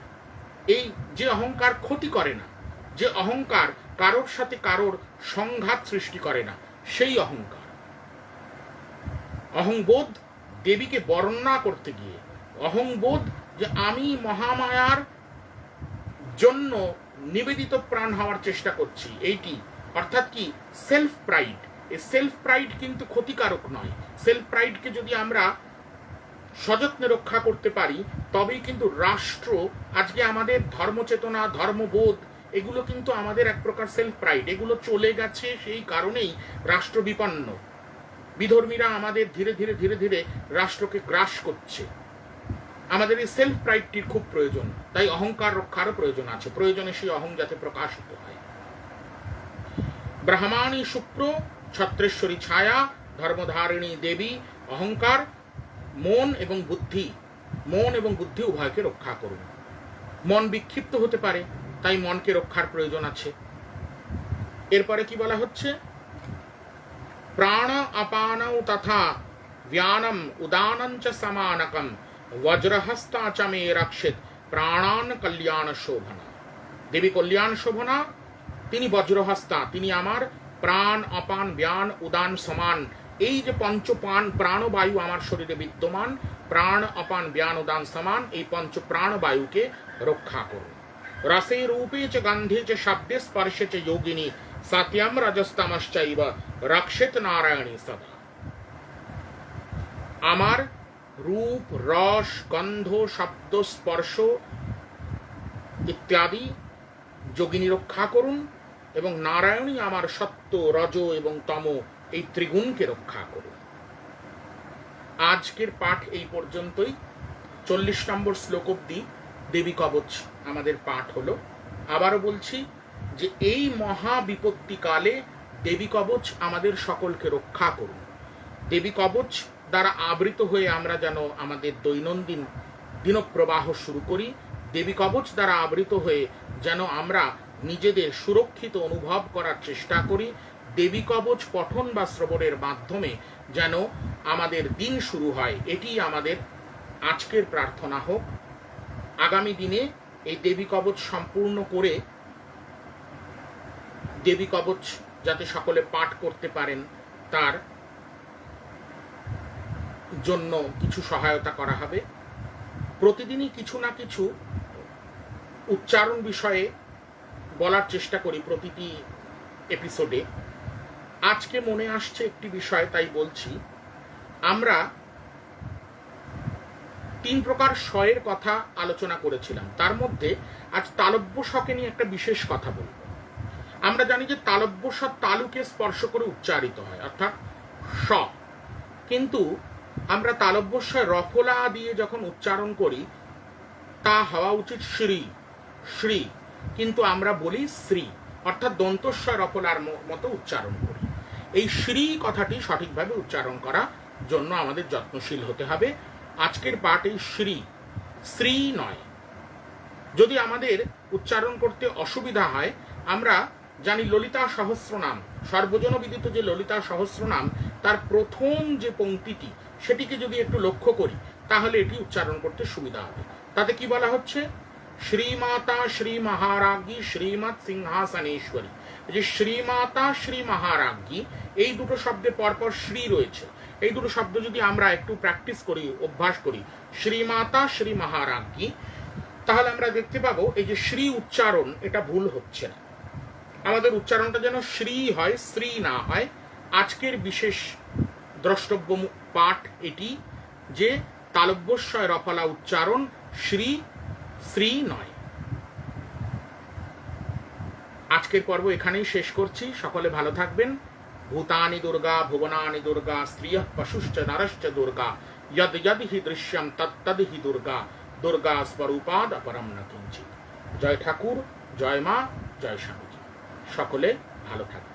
এই যে অহংকার ক্ষতি করে না, যে অহংকার কারোর সাথে কারোর সংঘাত সৃষ্টি করে না, সেই অহংকার। অহংবোধ দেবীকে বর্ণনা করতে গিয়ে, অহংবোধ যে আমি মহামায়ার জন্য নিবেদিত প্রাণ হওয়ার চেষ্টা করছি, এইটি অর্থাৎ কি? Self pride. এই সেলফ প্রাইড কিন্তু ক্ষতিকারক নয়। সেলফ প্রাইডকে যদি আমরা সযত্নে রক্ষা করতে পারি, তবেই কিন্তু রাষ্ট্র, আজকে আমাদের ধর্মচেতনা, ধর্মবোধ, এগুলো কিন্তু আমাদের এক প্রকার সেলফ প্রাইড, এগুলো চলে গেছে। সেই কারণেই রাষ্ট্র বিপন্ন। বিধর্মীরা আমাদের ধীরে ধীরে ধীরে ধীরে রাষ্ট্রকে গ্রাস করছে। আমাদের এই সেলফ প্রাইডটির খুব প্রয়োজন, তাই অহংকার রক্ষারও প্রয়োজন আছে। প্রয়োজনে সেই অহং যাতে প্রকাশিত হয়। ব্রহ্মাণী শুক্র, ছত্রেশ্বরী ছায়া, ধর্মধারিণী দেবী, অহংকার, মন এবং বুদ্ধি, মন এবং বুদ্ধি উভয়কে রক্ষা করুন। মন বিক্ষিপ্ত হতে পারে, তাই মনকে রক্ষার প্রয়োজন আছে। এরপরে কি বলা হচ্ছে? প্রাণ আপানৌ তথা ব্যানম উদানঞ্চ সমানকম বজ্রহস্তা চ মে রক্ষিত প্রাণান কল্যাণ শোভনা। দেবী কল্যাণ শোভনা, তিনি বজ্রহস্তা, তিনি আমার প্রাণ, অপান, ব্যান, উদান, সমান, এই যে পঞ্চ প্রাণবায়ু আমার শরীরে বিদ্যমান, প্রাণ, অপান, ব্যান, উদান, সমান, এই পঞ্চ প্রাণবায়ুকে রক্ষা করুন। রসে রূপে চ গন্ধে চ শব্দে স্পর্শে চ যোগিনী সত্যম রজস্তমশ্চৈব রক্ষিত নারায়ণী সদা। আমার রূপ, রস, গন্ধ, শব্দ, স্পর্শ ইত্যাদি যোগিনী রক্ষা করুন, এবং নারায়ণী আমার সত্য, রজ এবং তম, এই ত্রিগুণকে রক্ষা করুন। আজকের পাঠ এই পর্যন্তই। 40 নম্বর শ্লোক অব্দি দেবী কবচ আমাদের পাঠ হলো। আবারও বলছি যে এই মহা বিপত্তিকালে দেবী কবচ আমাদের সকলকে রক্ষা করুন। দেবী কবচ দ্বারা আবৃত হয়ে আমরা যেন আমাদের দৈনন্দিন দিনপ্রবাহ শুরু করি। দেবী কবচ দ্বারা আবৃত হয়ে যেন আমরা নিজেদের সুরক্ষিত অনুভব করার চেষ্টা করি। দেবী কবচ পঠন বা শ্রবণের মাধ্যমে যেন আমাদের দিন শুরু হয়, এটি আমাদের আজকের প্রার্থনা হোক। আগামী দিনে এই দেবী কবচ সম্পূর্ণ করে দেবী কবচ যাতে সকলে পাঠ করতে পারেন, তার জন্য কিছু সহায়তা করা হবে। প্রতিদিনই কিছু না কিছু উচ্চারণ বিষয়ে বলার চেষ্টা করি প্রতিটি এপিসোডে। আজকে মনে আসছে একটি বিষয়, তাই বলছি। আমরা 3 প্রকার স্বয়ের কথা আলোচনা করেছিলাম, তার মধ্যে আজ তালব্য স্বকে নিয়ে একটা বিশেষ কথা বলব। আমরা জানি যে তালব্য স্ব তালুকে স্পর্শ করে উচ্চারিত হয়, অর্থাৎ স। কিন্তু আমরা তালব্য স্ব রফলা দিয়ে যখন উচ্চারণ করি, তা হওয়া উচিত শ্রী, শ্রী, কিন্তু আমরা বলি শ্রী, অর্থাৎ দন্তস্ব রফলার মতো উচ্চারণ করি। এই শ্রী কথাটি সঠিকভাবে উচ্চারণ করার জন্য আমাদের যত্নশীল হতে হবে। আজকের পাঠ এই শ্রী, শ্রী নয়। যদি আমাদের উচ্চারণ করতে অসুবিধা হয়, আমরা জানি ললিতা সহস্রনাম, সর্বজনবিদিত যে ললিতা সহস্রনাম, তার প্রথম যে পংক্তিটি সেটিকে যদি একটু লক্ষ্য করি তাহলে এটি উচ্চারণ করতে সুবিধা হবে। তাতে কি বলা হচ্ছে? শ্রীমাতা শ্রী মহারাজ্ঞী শ্রীমৎ সিংহাসনেশ্বরী। যে শ্রীমাতা শ্রী মহারাজ্ঞী, এই দুটো শব্দের পরপর শ্রী রয়েছে। এই দুটো শব্দ যদি আমরা একটু প্র্যাকটিস করি, অভ্যাস করি, শ্রীমাতা শ্রী মহারাজ্ঞী, তাহলে আমরা দেখতে পাবো এই যে শ্রী উচ্চারণ এটা ভুল হচ্ছে না। আমাদের উচ্চারণটা যেন শ্রী হয়, শ্রী না হয়। আজকের বিশেষ দ্রষ্টব্য পাঠ এটি যে তালব্যস্বয় রফলা উচ্চারণ, শ্রী শ্রী নয়। আজকের পর্ব এখানেই শেষ করছি। সকলে ভালো থাকবেন। ভূতানি দুর্গা ভুবনানি দুর্গা স্ত্রিয় পশুশ্চ নরশ্চ দুর্গা যদ যদ হি দৃশ্যম তত্তদ হি দুর্গা দুর্গা স্বরূপাদ অপরম ন কিঞ্চিৎ। জয় ঠাকুর, জয় মা, জয় স্বামীজি। সকলে ভালো থাকবেন।